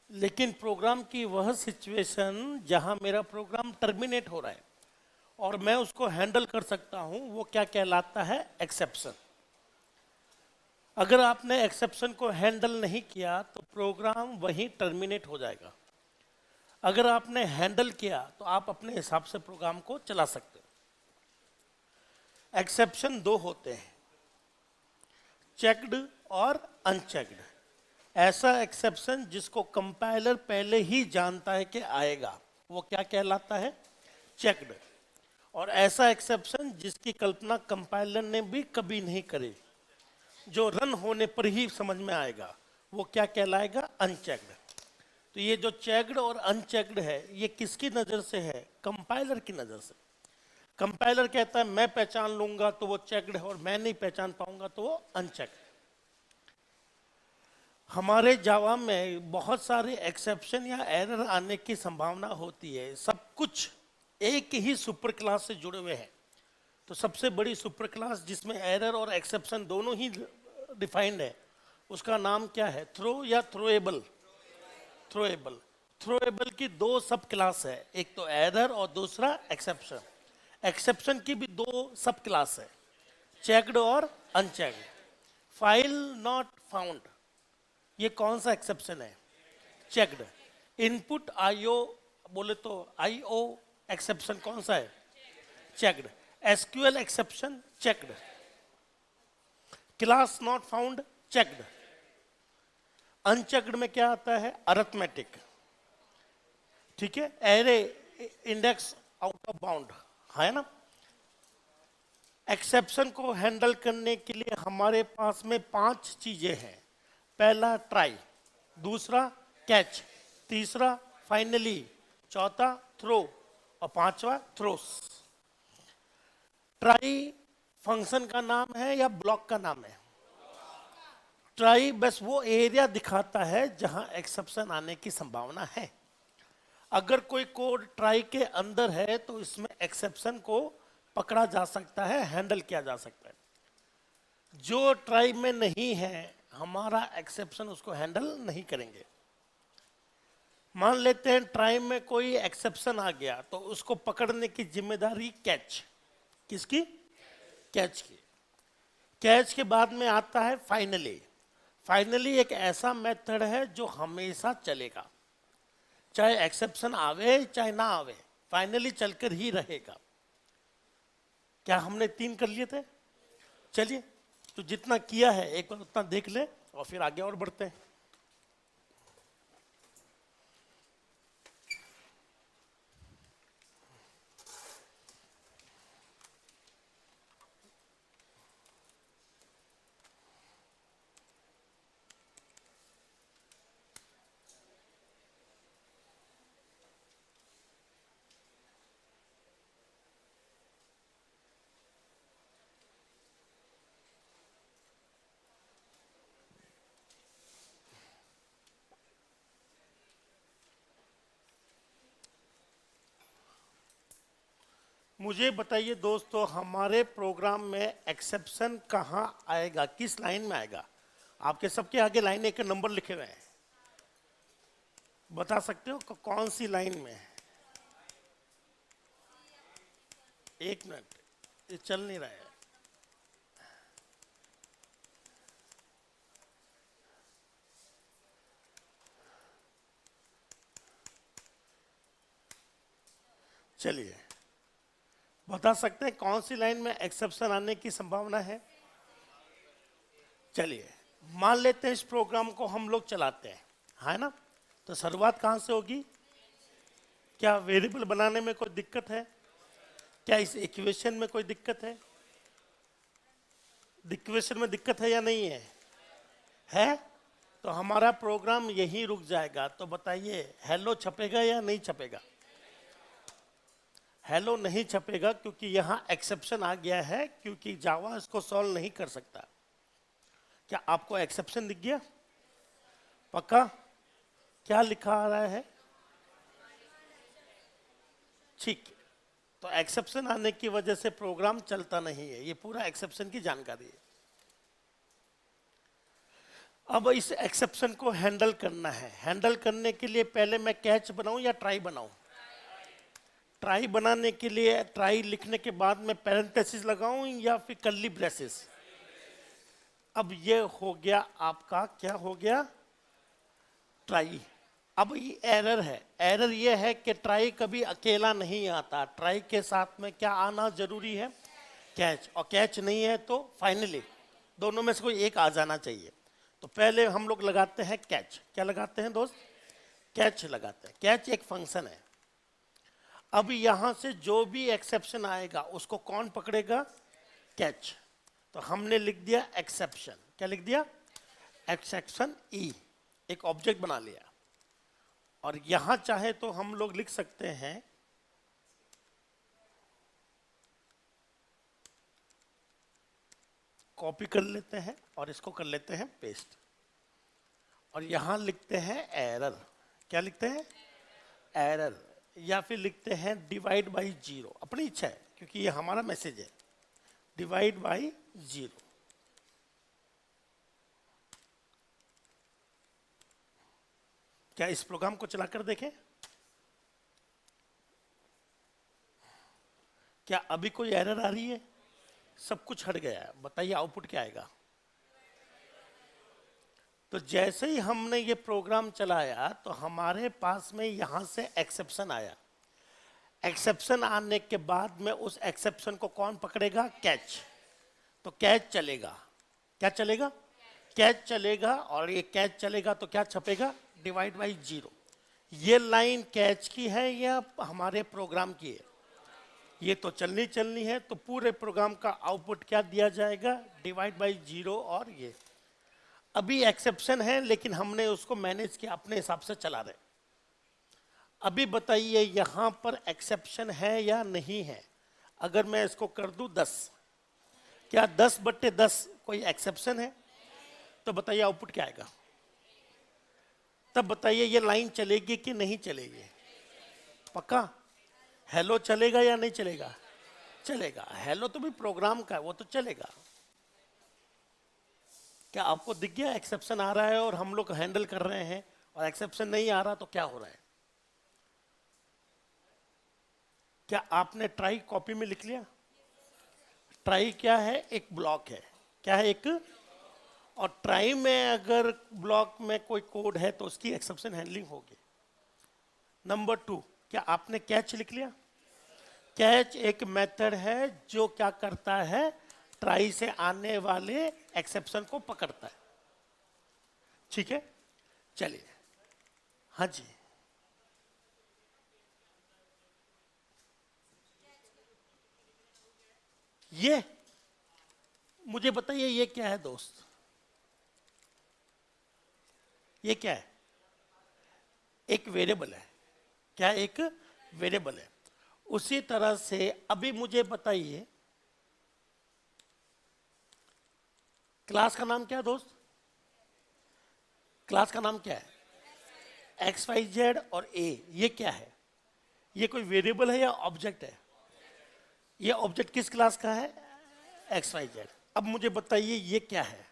लेकिन प्रोग्राम की वह सिचुएशन जहां मेरा प्रोग्राम टर्मिनेट हो रहा है और मैं उसको हैंडल कर सकता हूं, वो क्या कहलाता है? एक्सेप्शन। अगर आपने एक्सेप्शन को हैंडल नहीं किया तो प्रोग्राम वहीं टर्मिनेट हो जाएगा। अगर आपने हैंडल किया तो आप अपने हिसाब से प्रोग्राम को चला सकते हो। एक्सेप्शन दो होते हैं, चेक्ड और अनचेक्ड। ऐसा एक्सेप्शन जिसको कंपाइलर पहले ही जानता है कि आएगा, वो क्या कहलाता है? चेक्ड। और ऐसा एक्सेप्शन जिसकी कल्पना कंपाइलर ने भी कभी नहीं करी, जो रन होने पर ही समझ में आएगा, वो क्या कहलाएगा? अनचेक्ड। तो ये जो चेक्ड और अनचेक्ड है, ये किसकी नज़र से है? कंपाइलर की नज़र से। कंपाइलर कहता है मैं पहचान लूंगा तो वो चेक्ड है, और मैं नहीं पहचान पाऊंगा तो वो अनचेक्ड। हमारे जावा में बहुत सारे एक्सेप्शन या एरर आने की संभावना होती है। सब कुछ एक ही सुपर क्लास से जुड़े हुए हैं। तो सबसे बड़ी सुपर क्लास जिसमें एरर और एक्सेप्शन दोनों ही डिफाइंड है, उसका नाम क्या है? थ्रो या थ्रोएबल? थ्रोएबल। थ्रोएबल की दो सब क्लास है, एक तो एरर और दूसरा एक्सेप्शन। एक्सेप्शन की भी दो सब क्लास है, चेक्ड और अनचेक्ड। फाइल नॉट फाउंड, ये कौन सा एक्सेप्शन है? चेक्ड। इनपुट आईओ बोले तो आईओ एक्सेप्शन कौन सा है? Checked. SQL exception checked. Class not found checked. Unchecked में क्या आता है? अरिथमेटिक। ठीक है, array index out of bound, है ना। एक्सेप्शन को हैंडल करने के लिए हमारे पास में 5 चीजें हैं। पहला ट्राई, दूसरा कैच, तीसरा फाइनली, चौथा थ्रो और पांचवा थ्रोस। ट्राई फंक्शन का नाम है या ब्लॉक का नाम है? ट्राई बस वो एरिया दिखाता है जहां एक्सेप्शन आने की संभावना है। अगर कोई कोड ट्राई के अंदर है तो इसमें एक्सेप्शन को पकड़ा जा सकता है, हैंडल किया जा सकता है। जो ट्राई में नहीं है, हमारा एक्सेप्शन उसको हैंडल नहीं करेंगे। मान लेते हैं ट्राई में कोई एक्सेप्शन आ गया, तो उसको पकड़ने की जिम्मेदारी कैच, किसकी? कैच की। कैच के बाद में आता है फाइनली। फाइनली एक ऐसा मेथड है जो हमेशा चलेगा, चाहे एक्सेप्शन आवे चाहे ना आवे, फाइनली चलकर ही रहेगा। क्या हमने 3 कर लिए थे? चलिए, तो जितना किया है एक बार उतना देख ले और फिर आगे और बढ़ते हैं। मुझे बताइए दोस्तों, हमारे प्रोग्राम में एक्सेप्शन कहाँ आएगा, किस लाइन में आएगा? आपके सबके आगे लाइन एक नंबर लिखे हुए हैं, बता सकते हो कौन सी लाइन में? एक मिनट, ये चल नहीं रहा है। चलिए, बता सकते हैं कौन सी लाइन में एक्सेप्शन आने की संभावना है? चलिए, मान लेते हैं इस प्रोग्राम को हम लोग चलाते हैं, है ना। तो शुरुआत कहाँ से होगी? क्या वेरिएबल बनाने में कोई दिक्कत है? क्या इस इक्वेशन में कोई दिक्कत है? इक्वेशन में दिक्कत है या नहीं है? है। तो हमारा प्रोग्राम यहीं रुक जाएगा। तो बताइए, हेलो छपेगा या नहीं छपेगा? हेलो नहीं छपेगा क्योंकि यहाँ एक्सेप्शन आ गया है, क्योंकि जावा इसको सॉल्व नहीं कर सकता। क्या आपको एक्सेप्शन दिख गया? पक्का? क्या लिखा आ रहा है? ठीक। तो एक्सेप्शन आने की वजह से प्रोग्राम चलता नहीं है, ये पूरा एक्सेप्शन की जानकारी है। अब इस एक्सेप्शन को हैंडल करना है। हैंडल करने के लिए पहले मैं कैच बनाऊं या ट्राई बनाऊं? ट्राई बनाने के लिए ट्राई लिखने के बाद मैं पैरेंथेसिस लगाऊं या फिर कर्ली ब्रेसेस? अब ये हो गया आपका, क्या हो गया? ट्राई। अब ये एरर है। एरर ये है कि ट्राई कभी अकेला नहीं आता, ट्राई के साथ में क्या आना जरूरी है? कैच। और कैच नहीं है तो फाइनली दोनों में से कोई एक आ जाना चाहिए। तो पहले हम लोग लगाते हैं कैच। क्या लगाते हैं दोस्त? कैच लगाते हैं। कैच एक फंक्शन है। अब यहां से जो भी एक्सेप्शन आएगा उसको कौन पकड़ेगा? कैच। तो हमने लिख दिया एक्सेप्शन। क्या लिख दिया? एक्सेप्शन ई। एक ऑब्जेक्ट बना लिया। और यहां चाहे तो हम लोग लिख सकते हैं कॉपी कर लेते हैं और इसको कर लेते हैं पेस्ट। और यहां लिखते हैं एरर। क्या लिखते हैं? एरर। या फिर लिखते हैं डिवाइड बाई जीरो, अपनी इच्छा है क्योंकि ये हमारा मैसेज है। Divide by zero. क्या इस प्रोग्राम को चलाकर देखें? क्या अभी कोई एरर आ रही है? सब कुछ हट गया है। बताइए आउटपुट क्या आएगा? तो जैसे ही हमने ये प्रोग्राम चलाया तो हमारे पास में यहां से एक्सेप्शन आया। एक्सेप्शन आने के बाद में उस एक्सेप्शन को कौन पकड़ेगा? कैच। तो कैच चलेगा। क्या चलेगा? कैच चलेगा। और ये कैच चलेगा तो क्या छपेगा? Divide by zero. ये लाइन कैच की है या हमारे प्रोग्राम की है? ये तो चलनी है। तो पूरे प्रोग्राम का आउटपुट क्या दिया जाएगा? Divide by zero. और ये अभी एक्सेप्शन है लेकिन हमने उसको मैनेज किया, अपने हिसाब से चला रहे। अभी बताइए यहां पर एक्सेप्शन है या नहीं है? अगर मैं इसको कर दूं 10, क्या 10/10 कोई एक्सेप्शन है? तो बताइए आउटपुट क्या आएगा? तब बताइए ये लाइन चलेगी कि नहीं चलेगी? पक्का? हेलो चलेगा या नहीं चलेगा? चलेगा। हेलो तो भी प्रोग्राम का है, वो तो चलेगा। क्या आपको दिख गया एक्सेप्शन आ रहा है और हम लोग हैंडल कर रहे हैं, और एक्सेप्शन नहीं आ रहा तो क्या हो रहा है? क्या आपने ट्राई कॉपी में लिख लिया? ट्राई क्या है? एक ब्लॉक है। क्या है? एक। और ट्राई में अगर ब्लॉक में कोई कोड है तो उसकी एक्सेप्शन हैंडलिंग होगी। नंबर 2, क्या आपने कैच लिख लिया? कैच एक मेथड है जो क्या करता है? ट्राई से आने वाले एक्सेप्शन को पकड़ता है। ठीक है, चलिए। हाँ जी। ये मुझे बताइए ये क्या है दोस्त? ये क्या है? एक वेरिएबल है। क्या? एक वेरिएबल है। उसी तरह से अभी मुझे बताइए क्लास का नाम क्या है दोस्त? क्लास का नाम क्या है? XYZ और A। ये क्या है? ये कोई वेरिएबल है या ऑब्जेक्ट है? ये ऑब्जेक्ट किस क्लास का है? XYZ। अब मुझे बताइए ये क्या है?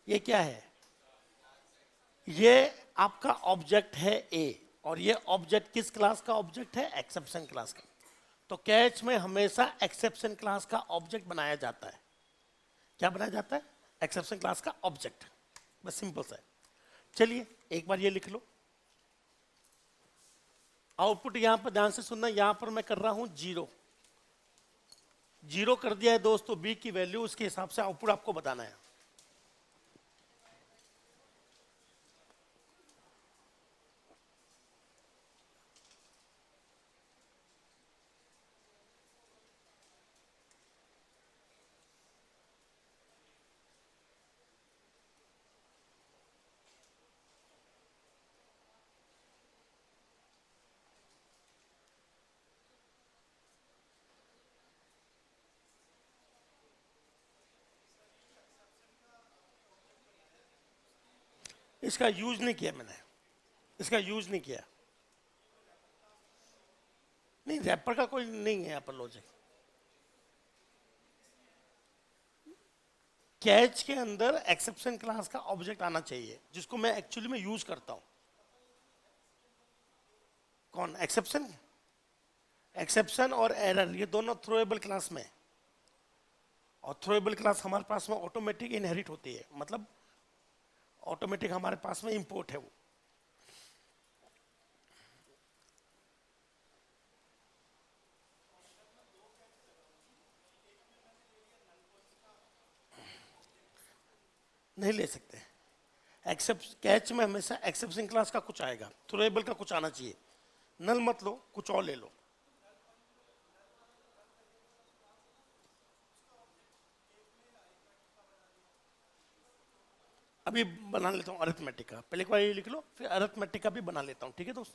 ये क्या है? ये आपका ऑब्जेक्ट है A। और ये ऑब्जेक्ट किस क्लास का ऑब्जेक्ट है? एक्सेप्शन क्लास का। तो कैच में हमेशा एक्सेप्शन क्लास का ऑब्जेक्ट बनाया जाता है। क्या बनाया जाता है? एक्सेप्शन क्लास का ऑब्जेक्ट। बस सिंपल सा है। चलिए एक बार ये लिख लो। आउटपुट यहां पर ध्यान से सुनना। यहां पर मैं कर रहा हूं 0। 0 कर दिया है दोस्तों। बी की वैल्यू उसके हिसाब से आउटपुट आपको बताना है। इसका यूज नहीं किया मैंने। इसका यूज नहीं किया। नहीं, रैपर का कोई नहीं है यहाँ पर लॉजिक। कैच के अंदर एक्सेप्शन क्लास का ऑब्जेक्ट आना चाहिए जिसको मैं एक्चुअली में यूज करता हूं। कौन? एक्सेप्शन। एक्सेप्शन और एरर ये दोनों थ्रोएबल क्लास में, और थ्रोएबल क्लास हमारे पास में ऑटोमेटिक इनहेरिट होती है, मतलब ऑटोमेटिक हमारे पास में इंपोर्ट है वो। नहीं ले सकते। एक्सेप्ट कैच में हमेशा एक्सेप्शन क्लास का कुछ आएगा, थ्रोएबल का कुछ आना चाहिए। नल मत लो, कुछ और ले लो। अभी बना लेता हूँ अरिथमेटिक का, पहले एक बार ये लिख लो, फिर अरिथमेटिक का भी बना लेता हूँ, ठीक है दोस्त?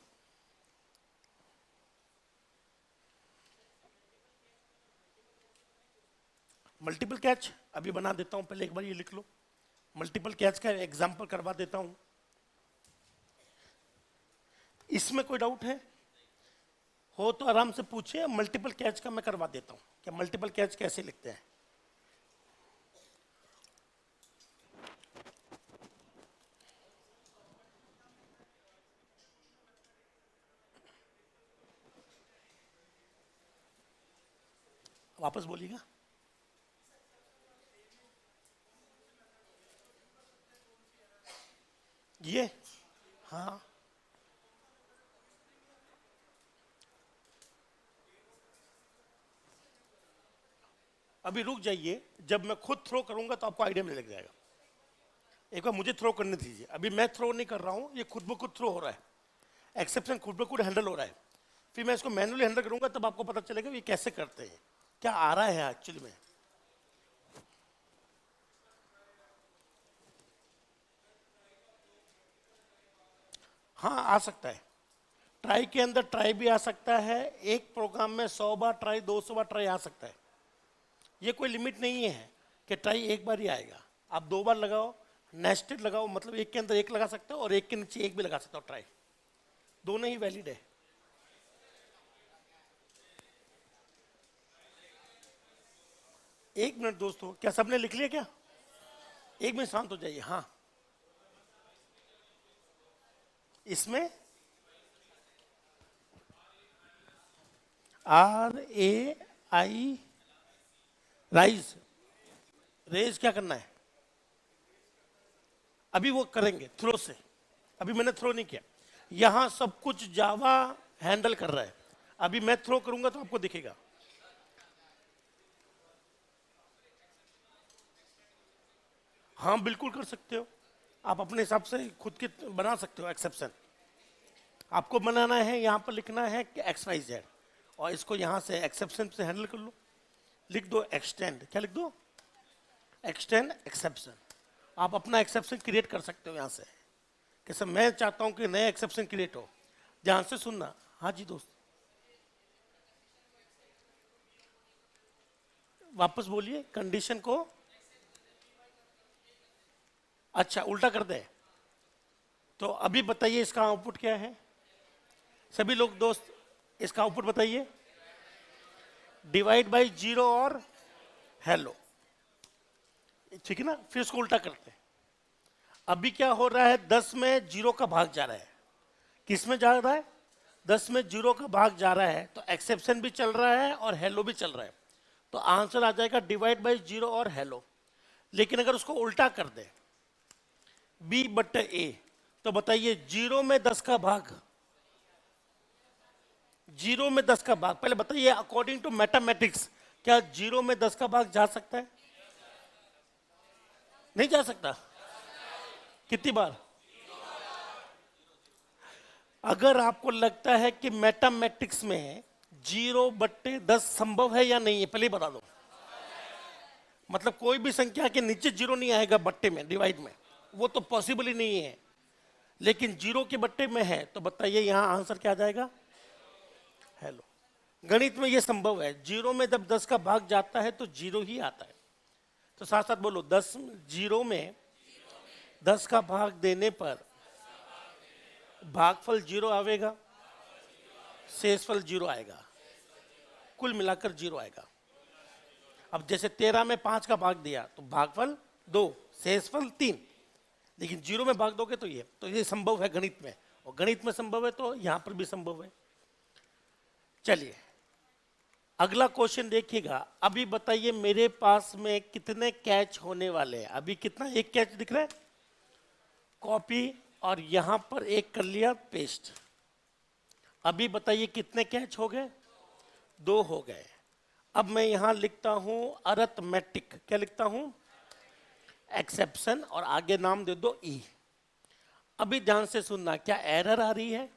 मल्टीपल कैच अभी बना देता हूँ, पहले एक बार ये लिख लो। मल्टीपल कैच का एग्जांपल करवा देता हूँ। इसमें कोई डाउट है हो तो आराम से पूछिए। मल्टीपल कैच का मैं करवा देता हूँ। क्या मल्टीपल कैच कैसे लिखते हैं? वापस बोलिएगा। ये हाँ, अभी रुक जाइए, जब मैं खुद थ्रो करूंगा तो आपको आइडिया मिलने लग जाएगा। एक बार मुझे थ्रो करने दीजिए। अभी मैं थ्रो नहीं कर रहा हूं, ये खुद ब खुद थ्रो हो रहा है, एक्सेप्शन खुद ब खुद हैंडल हो रहा है। फिर मैं इसको मैनुअली हैंडल करूंगा तब आपको पता चलेगा ये कैसे करते हैं, क्या आ रहा है एक्चुअली में। हाँ आ सकता है, ट्राई के अंदर ट्राई भी आ सकता है। एक प्रोग्राम में 100 बार ट्राई, 200 बार ट्राई आ सकता है। ये कोई लिमिट नहीं है कि ट्राई एक बार ही आएगा। आप 2 बार लगाओ, नेस्टेड लगाओ, मतलब एक के अंदर एक लगा सकते हो और एक के नीचे एक भी लगा सकते हो। ट्राई दोनों ही वैलिड है। एक मिनट दोस्तों, क्या सबने लिख लिया क्या? एक मिनट शांत हो जाइए। हाँ, इसमें RAI राइज, रेज क्या करना है? अभी वो करेंगे थ्रो से, अभी मैंने थ्रो नहीं किया। यहां सब कुछ जावा हैंडल कर रहा है। अभी मैं थ्रो करूंगा तो आपको दिखेगा। हाँ बिल्कुल कर सकते हो, आप अपने हिसाब से खुद के बना सकते हो एक्सेप्शन। आपको बनाना है, यहाँ पर लिखना है कि XYZ, और इसको यहाँ से एक्सेप्शन से हैंडल कर लो। लिख दो एक्सटेंड, क्या लिख दो? Extend exception. आप अपना एक्सेप्शन क्रिएट कर सकते हो यहाँ से कि सर मैं चाहता हूँ कि नया एक्सेप्शन क्रिएट हो। ध्यान से सुनना। हाँ जी दोस्त, वापस बोलिए। कंडीशन को अच्छा उल्टा कर दे तो अभी बताइए इसका आउटपुट क्या है? सभी लोग दोस्त इसका आउटपुट बताइए। डिवाइड बाय 0 और हेलो, ठीक है ना? फिर उसको उल्टा करते हैं। अभी क्या हो रहा है? 10 में 0 का भाग जा रहा है। किस में जा रहा है? 10 में 0 का भाग जा रहा है, तो एक्सेप्शन भी चल रहा है और हेलो भी चल रहा है। तो आंसर आ जाएगा डिवाइड बाय 0 और हेलो। लेकिन अगर उसको उल्टा कर दे B/A, तो बताइए 0 में 10 का भाग, 0 में 10 का भाग, पहले बताइए अकॉर्डिंग टू मैथमेटिक्स क्या 0 में 10 का भाग जा सकता है? नहीं जा सकता। कितनी बार? अगर आपको लगता है कि मैथमेटिक्स में 0/10 संभव है या नहीं है, पहले बता दो। मतलब कोई भी संख्या के नीचे 0 नहीं आएगा बट्टे में, डिवाइड में, वो तो पॉसिबल ही नहीं है। लेकिन 0 के बट्टे में है, तो बताइए यहां आंसर क्या आ जाएगा? हेलो। गणित में ये संभव है, 0 में जब 10 का भाग जाता है तो 0 ही आता है। तो साथ साथ बोलो, 0 में 10 का भाग देने पर भागफल 0 आएगा, शेषफल 0 आएगा, कुल मिलाकर 0 आएगा। अब जैसे 13 में 5 का भाग दिया तो भागफल 2, शेषफल 3, लेकिन 0 में भाग दोगे तो ये संभव है गणित में, और गणित में संभव है तो यहां पर भी संभव है। चलिए अगला क्वेश्चन देखिएगा। अभी बताइए मेरे पास में कितने कैच होने वाले हैं? अभी कितना, एक कैच दिख रहा है, कॉपी, और यहां पर एक कर लिया पेस्ट। अभी बताइए कितने कैच हो गए? 2 हो गए। अब मैं यहां लिखता हूं अरिथमेटिक, क्या लिखता हूं? एक्सेप्शन, और आगे नाम दे दो ई। अभी ध्यान से सुनना, क्या एरर आ रही है?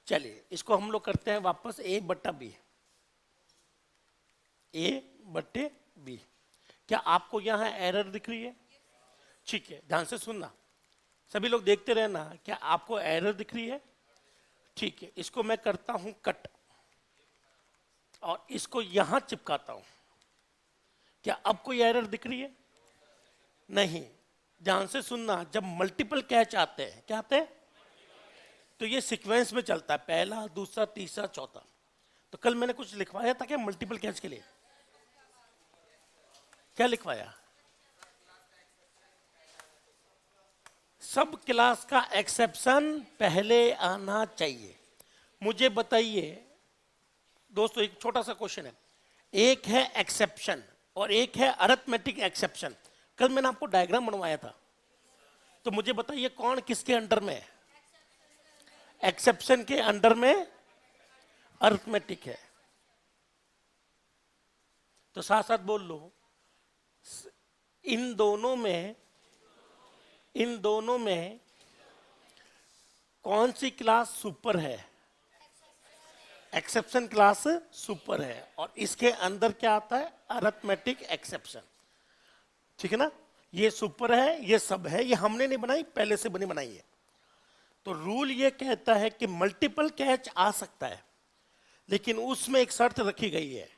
चलिए इसको हम लोग करते हैं वापस A/B, A/B। क्या आपको यहां एरर दिख रही है? ठीक है, ध्यान से सुनना, सभी लोग देखते रहना। क्या आपको एरर दिख रही है? ठीक है, इसको मैं करता हूं कट और इसको यहां चिपकाता हूं। क्या अब कोई एरर दिख रही है? नहीं। ध्यान से सुनना, जब मल्टीपल कैच आते हैं, क्या आते हैं? तो ये सीक्वेंस में चलता है, पहला, दूसरा, तीसरा, चौथा। तो कल मैंने कुछ लिखवाया था क्या मल्टीपल कैच के लिए? क्या लिखवाया? सब क्लास का एक्सेप्शन पहले आना चाहिए। मुझे बताइए दोस्तों, एक छोटा सा क्वेश्चन है, एक है एक्सेप्शन और एक है अरिथमेटिक एक्सेप्शन। कल मैंने आपको डायग्राम बनवाया था, तो मुझे बताइए कौन किसके अंडर में है? एक्सेप्शन के अंडर में अरिथमेटिक है। तो साथ साथ बोल लो, इन दोनों में कौन सी क्लास सुपर है? एक्सेप्शन क्लास सुपर है, और इसके अंदर क्या आता है? Arithmetic exception. ठीक है ना? ये सुपर है, ये सब है, ये हमने नहीं बनाई, पहले से बनी बनाई है। तो रूल ये कहता है कि मल्टीपल कैच आ सकता है, लेकिन उसमें एक शर्त रखी गई है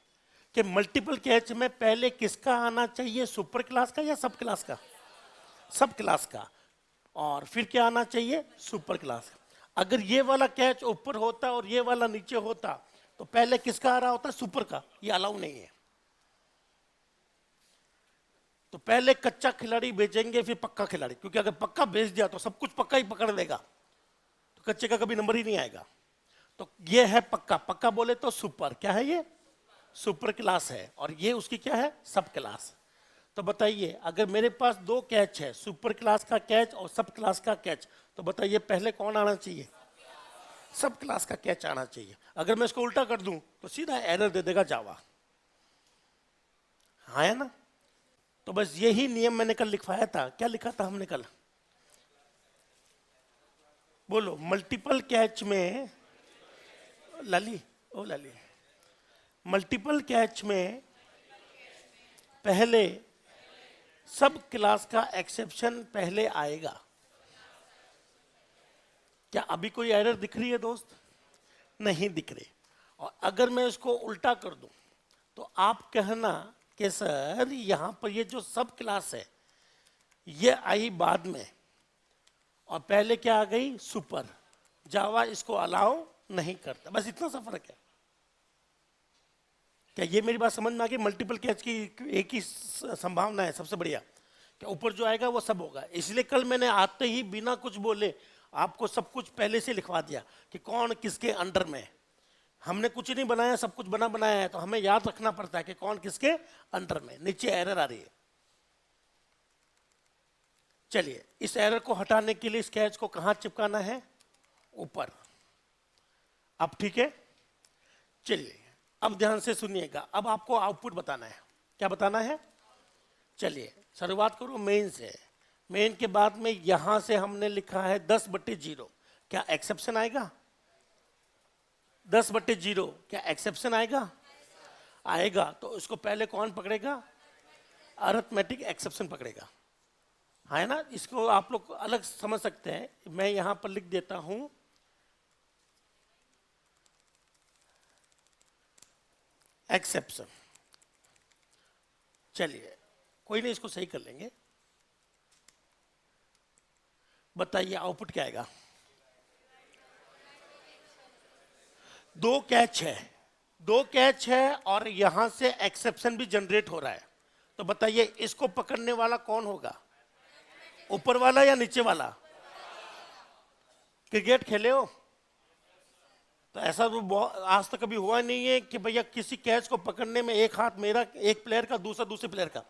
कि मल्टीपल कैच में पहले किसका आना चाहिए? सुपर क्लास का या सब क्लास का? सब क्लास का। और फिर क्या आना चाहिए? सुपर क्लास का। अगर ये वाला कैच ऊपर होता और ये वाला नीचे होता तो पहले किसका आ रहा होता? सुपर का। ये अलाउ नहीं है। तो पहले कच्चा खिलाड़ी भेजेंगे फिर पक्का खिलाड़ी, क्योंकि अगर पक्का भेज दिया तो सब कुछ पक्का ही पकड़ लेगा, तो कच्चे का कभी नंबर ही नहीं आएगा। तो ये है पक्का, पक्का बोले तो सुपर। क्या है ये? सुपर क्लास है, और ये उसकी क्या है? सब क्लास। तो बताइए अगर मेरे पास 2 कैच है, सुपर क्लास का कैच और सब क्लास का कैच, तो बताइए पहले कौन आना चाहिए? सब क्लास का कैच आना चाहिए। अगर मैं इसको उल्टा कर दूं तो सीधा एरर दे देगा जावा। हाँ है ना? तो बस यही नियम मैंने कल लिखवाया था। क्या लिखा था हमने कल? बोलो। मल्टीपल कैच में, लाली ओ लाली, मल्टीपल कैच में पहले सब क्लास का एक्सेप्शन पहले आएगा। क्या अभी कोई एरर दिख रही है दोस्त? नहीं दिख रही। और अगर मैं इसको उल्टा कर दूं तो आप कहना कि सर यहां पर ये जो सब क्लास है ये आई बाद में, और पहले क्या आ गई? सुपर। जावा इसको अलाउ नहीं करता। बस इतना सा फर्क है। क्या ये मेरी बात समझ में आ गई? मल्टीपल कैच की एक ही संभावना है सबसे बढ़िया, क्या ऊपर जो आएगा वो सब होगा। इसलिए कल मैंने आते ही बिना कुछ बोले आपको सब कुछ पहले से लिखवा दिया कि कौन किसके अंडर में है। हमने कुछ नहीं बनाया, सब कुछ बना बनाया है, तो हमें याद रखना पड़ता है कि कौन किसके अंडर में। नीचे एरर आ रही है। चलिए इस एरर को हटाने के लिए इस कैच को कहां चिपकाना है? ऊपर। अब ठीक है। चलिए अब ध्यान से सुनिएगा। अब आपको आउटपुट बताना है। क्या बताना है? चलिए शुरुआत करो मेन से। मेन के बाद में यहां से हमने लिखा है 10/0। क्या एक्सेप्शन आएगा? 10/0 क्या एक्सेप्शन आएगा? आएगा। तो इसको पहले कौन पकड़ेगा? अरिथमेटिक एक्सेप्शन पकड़ेगा। है ना? इसको आप लोग अलग समझ सकते हैं। मैं यहां पर लिख देता हूं एक्सेप्शन। चलिए कोई नहीं, इसको सही कर लेंगे। बताइए आउटपुट क्या आएगा? 2 कैच है, 2 कैच है, और यहां से एक्सेप्शन भी जनरेट हो रहा है। तो बताइए इसको पकड़ने वाला कौन होगा, ऊपर वाला या नीचे वाला? क्रिकेट खेले हो तो ऐसा तो आज तक कभी हुआ नहीं है कि भैया किसी कैच को पकड़ने में एक हाथ मेरा, एक प्लेयर का, दूसरा दूसरे प्लेयर का,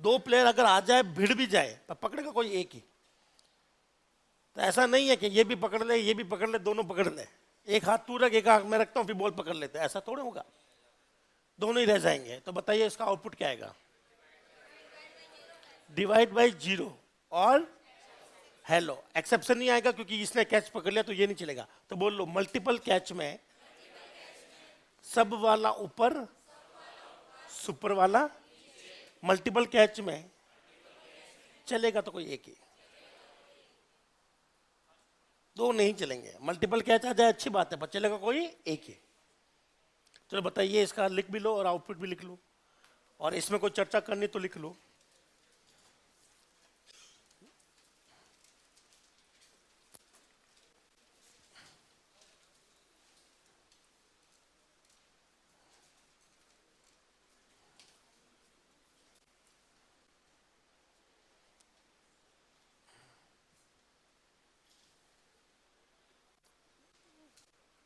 दो प्लेयर अगर आ जाए भिड़ भी जाए तो पकड़ेगा कोई एक ही। तो ऐसा नहीं है कि ये भी पकड़ ले ये भी पकड़ ले, दोनों पकड़ ले, एक हाथ तू रख एक हाथ मैं रखता हूं फिर बॉल पकड़ लेते, ऐसा थोड़ा होगा, दोनों ही रह जाएंगे। तो बताइए इसका आउटपुट क्या आएगा? डिवाइड बाई जीरो और हेलो। एक्सेप्शन नहीं आएगा क्योंकि इसने कैच पकड़ लिया तो ये नहीं चलेगा। तो बोल लो मल्टीपल कैच में सब वाला ऊपर सुपर वाला, मल्टीपल कैच में चलेगा तो कोई एक ही, दो नहीं चलेंगे। मल्टीपल कैच आ जाए अच्छी बात है पर चलेगा कोई एक ही। चलो बताइए इसका लिख भी लो और आउटपुट भी लिख लो, और इसमें कोई चर्चा करनी तो लिख लो।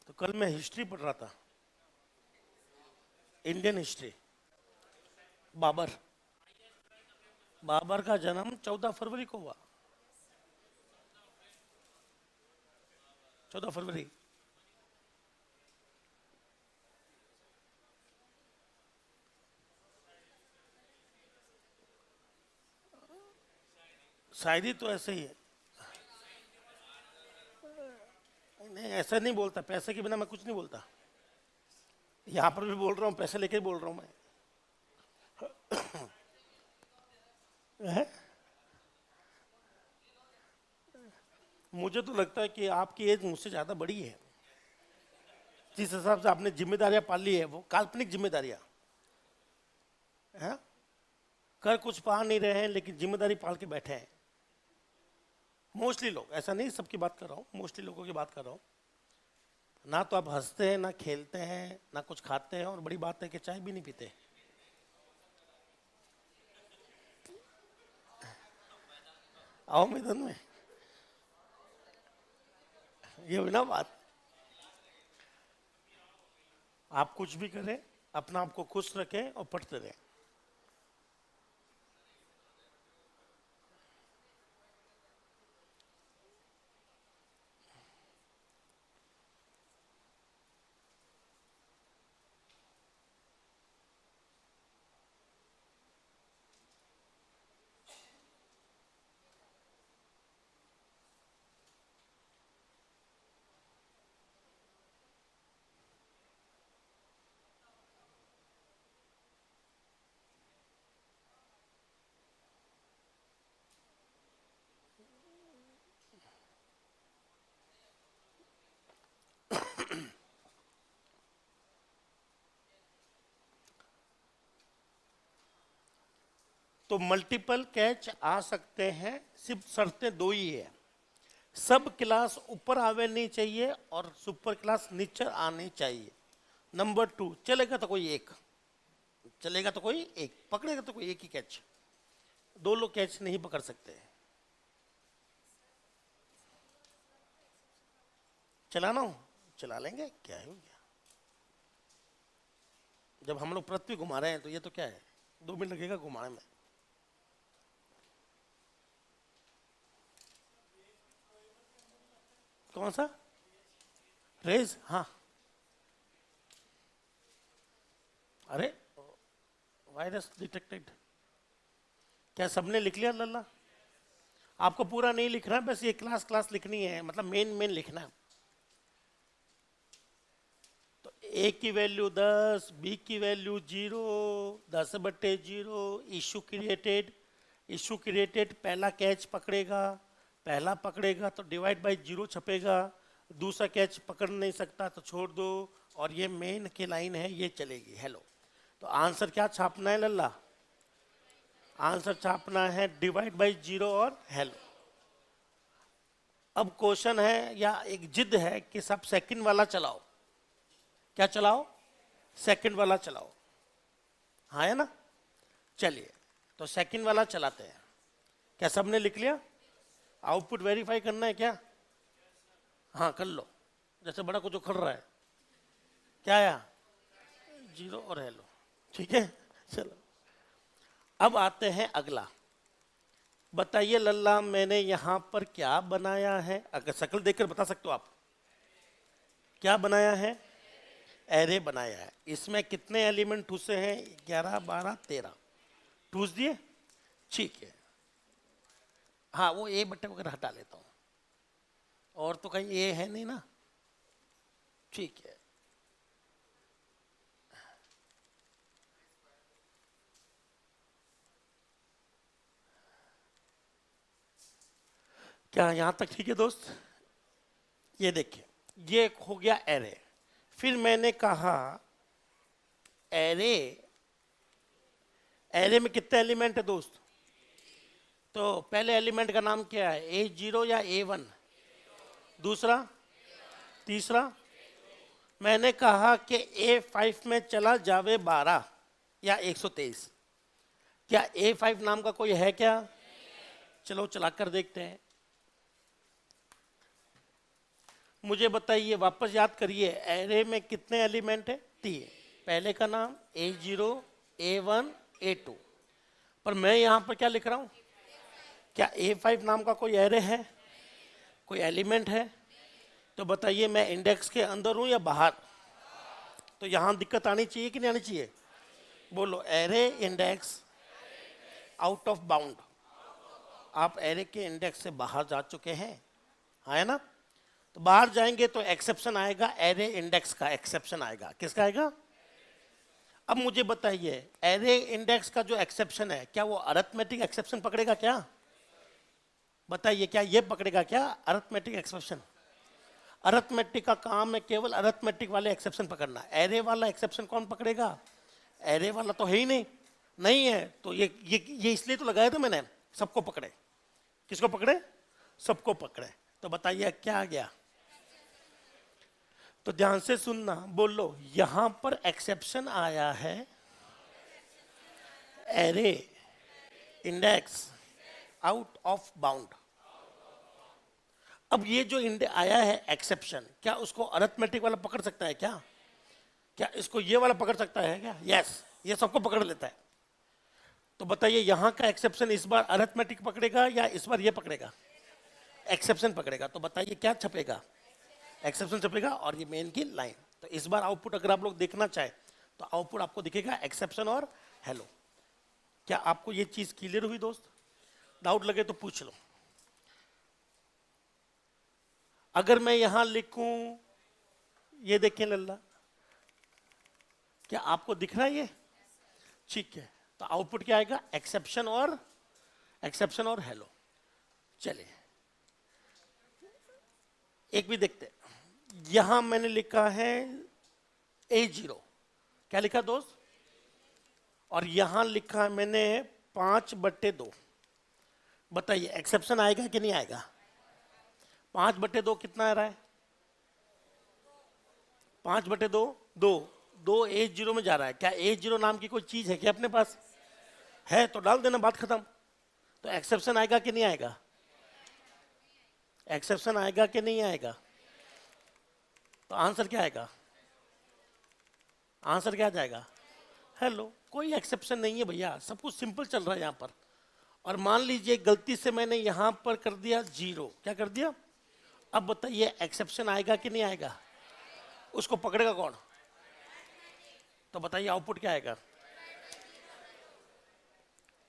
तो कल मैं हिस्ट्री पढ़ रहा था, इंडियन हिस्ट्री। बाबर, बाबर का जन्म 14 फरवरी को हुआ, 14 फरवरी। शायरी तो ऐसे ही है, नहीं ऐसा नहीं बोलता, पैसे के बिना मैं कुछ नहीं बोलता। यहां पर भी बोल रहा हूं, पैसे लेके बोल रहा हूं मैं। है? मुझे तो लगता है कि आपकी एज मुझसे ज्यादा बड़ी है। जिस हिसाब से आपने जिम्मेदारियां पाली है वो काल्पनिक जिम्मेदारियां है, कर कुछ पा नहीं रहे हैं लेकिन जिम्मेदारी पाल के बैठे हैं। मोस्टली लोग, ऐसा नहीं सबकी बात कर रहा हूं, मोस्टली लोगों की बात कर रहा हूं। ना तो आप हंसते हैं ना खेलते हैं ना कुछ खाते हैं, और बड़ी बात है कि चाय भी नहीं पीते। आओ मैदान में, ये हुई ना बात। आप कुछ भी करें, अपना आपको खुश रखें और पढ़ते रहें। तो मल्टीपल कैच आ सकते हैं, सिर्फ शर्तें दो ही है, सब क्लास ऊपर आवे नहीं चाहिए और सुपर क्लास नीचे आनी चाहिए। नंबर 2, चलेगा तो कोई एक, चलेगा तो कोई एक, पकड़ेगा तो कोई एक ही कैच, दो लोग कैच नहीं पकड़ सकते। चलाना हो चला लेंगे, क्या है क्या। जब हम लोग पृथ्वी घुमा रहे हैं तो ये तो क्या है, 2 मिनट लगेगा घुमाने में। कौन सा रेज? हाँ, अरे वायरस डिटेक्टेड। क्या सबने लिख लिया लल्ला? आपको पूरा नहीं लिखना है, बस ये क्लास क्लास लिखनी है, मतलब मेन मेन लिखना है। तो ए की वैल्यू 10, बी की value 0, 10/0, issue created. Issue created, पहला कैच पकड़ेगा, पहला पकड़ेगा तो डिवाइड बाई 0 छपेगा, दूसरा कैच पकड़ नहीं सकता तो छोड़ दो, और ये मेन की लाइन है ये चलेगी। हेलो, तो आंसर क्या छापना है लल्ला? आंसर छापना है डिवाइड बाई 0 और हेलो। अब क्वेश्चन है या एक जिद है कि सब सेकंड वाला चलाओ। क्या चलाओ? सेकंड वाला चलाओ, हाँ है ना। चलिए तो सेकंड वाला चलाते हैं। क्या सबने लिख लिया? आउटपुट वेरीफाई करना है क्या? हाँ कर लो। जैसे बड़ा कुछ उखड़ रहा है, क्या आया? 0 और हेलो। ठीक है, चलो अब आते हैं अगला। बताइए लल्ला, मैंने यहां पर क्या बनाया है? अगर शक्ल देखकर बता सकते हो आप क्या बनाया है? एरे बनाया है। इसमें कितने एलिमेंट ठूसे हैं? 11 12 13 ठूस दिए। ठीक है, हाँ वो ए बटे वगैरह हटा लेता हूं, और तो कहीं ए है नहीं ना। ठीक है, क्या यहां तक ठीक है दोस्त? ये देखिए, ये हो गया एरे। फिर मैंने कहा एरे, एरे में कितने एलिमेंट है दोस्त? तो पहले एलिमेंट का नाम क्या है? A0 या A1? दूसरा, तीसरा? मैंने कहा कि A5 में चला जावे 12 या 123। क्या A5 नाम का कोई है क्या? चलो चलाकर देखते हैं। मुझे बताइए, वापस याद करिए, एरे में कितने एलिमेंट है? 3। पहले का नाम A0, A1, A2। पर मैं यहां पर क्या लिख रहा हूं? क्या A5 नाम का कोई एरे है, कोई एलिमेंट है? तो बताइए मैं इंडेक्स के अंदर हूं या बाहर? तो यहां दिक्कत आनी चाहिए कि नहीं आनी चाहिए? बोलो, array index out of bound. आप एरे के इंडेक्स से बाहर जा चुके हैं, है ना? तो बाहर जाएंगे तो एक्सेप्शन आएगा, एरे इंडेक्स का एक्सेप्शन आएगा। किसका आएगा? अब मुझे बताइए, एरे इंडेक्स का जो एक्सेप्शन है, क्या वो अरिथमेटिक एक्सेप्शन पकड़ेगा क्या? बताइए, क्या ये पकड़ेगा क्या अरिथमेटिक एक्सेप्शन? अरिथमेटिक का काम है केवल अरिथमेटिक वाले एक्सेप्शन पकड़ना। एरे वाला एक्सेप्शन कौन पकड़ेगा? एरे वाला तो है ही नहीं, नहीं है तो ये इसलिए तो लगाया था मैंने, सबको पकड़े। किसको पकड़े? सबको पकड़े। तो बताइए क्या आ गया? तो ध्यान से सुनना, बोलो, यहां पर एक्सेप्शन आया है array index out of bound. अब ये जो आया है एक्सेप्शन, क्या उसको अरिथमेटिक वाला पकड़ सकता है क्या? क्या इसको ये वाला पकड़ सकता है क्या? यस, ये सबको पकड़ लेता है। तो बताइए यहां का एक्सेप्शन इस बार अरिथमेटिक पकड़ेगा या इस बार ये पकड़ेगा? एक्सेप्शन पकड़ेगा। तो बताइए क्या छपेगा? एक्सेप्शन छपेगा, और ये मेन की लाइन। तो इस बार आउटपुट अगर आप लोग देखना चाहे तो आउटपुट आपको दिखेगा एक्सेप्शन और हेलो। क्या आपको ये चीज क्लियर हुई दोस्त? डाउट लगे तो पूछ लो। अगर मैं यहां लिखूं, ये देखिए लल्ला, क्या आपको दिख रहा है ये? ठीक है, तो आउटपुट क्या आएगा? एक्सेप्शन और हेलो। चलिए एक भी देखते। यहां मैंने लिखा है A0, क्या लिखा दोस्त? और यहां लिखा है मैंने 5/2। बताइए एक्सेप्शन आएगा कि नहीं आएगा? 5/2 कितना आ रहा है? 5/2 2 A0 में जा रहा है। क्या A0 नाम की कोई चीज है क्या अपने पास? है तो डाल देना, बात खत्म। तो एक्सेप्शन आएगा कि नहीं आएगा? एक्सेप्शन आएगा कि नहीं आएगा? तो आंसर क्या आएगा? आंसर क्या जाएगा? हेलो। कोई एक्सेप्शन नहीं है भैया, सब कुछ सिंपल चल रहा है यहाँ पर। और मान लीजिए गलती से मैंने यहाँ पर कर दिया 0। क्या कर दिया? अब बताइए एक्सेप्शन आएगा कि नहीं आएगा? उसको पकड़ेगा कौन? तो बताइए आउटपुट क्या आएगा?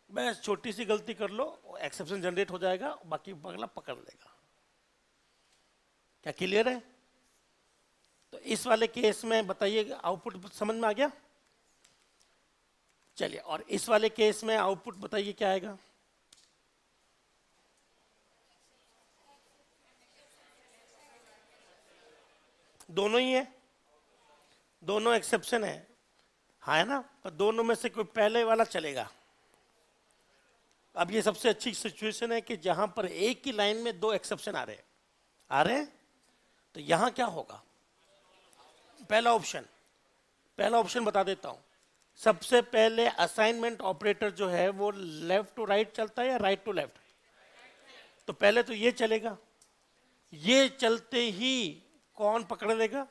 बस छोटी सी गलती कर लो, एक्सेप्शन जनरेट हो जाएगा, बाकी अगला पकड़ लेगा। क्या क्लियर है? तो इस वाले केस में बताइए आउटपुट समझ में आ गया? चलिए, और इस वाले केस में आउटपुट बताइए क्या आएगा? दोनों ही है, दोनों एक्सेप्शन है, हाँ है ना? तो दोनों में से कोई पहले वाला चलेगा। अब ये सबसे अच्छी सिचुएशन है कि जहां पर एक ही लाइन में 2 एक्सेप्शन आ रहे हैं। तो यहां क्या होगा? पहला ऑप्शन बता देता हूं, सबसे पहले असाइनमेंट ऑपरेटर जो है वो लेफ्ट टू राइट चलता है या राइट टू लेफ्ट? तो पहले तो ये चलेगा, ये चलते ही कौन पकड़ लेगा?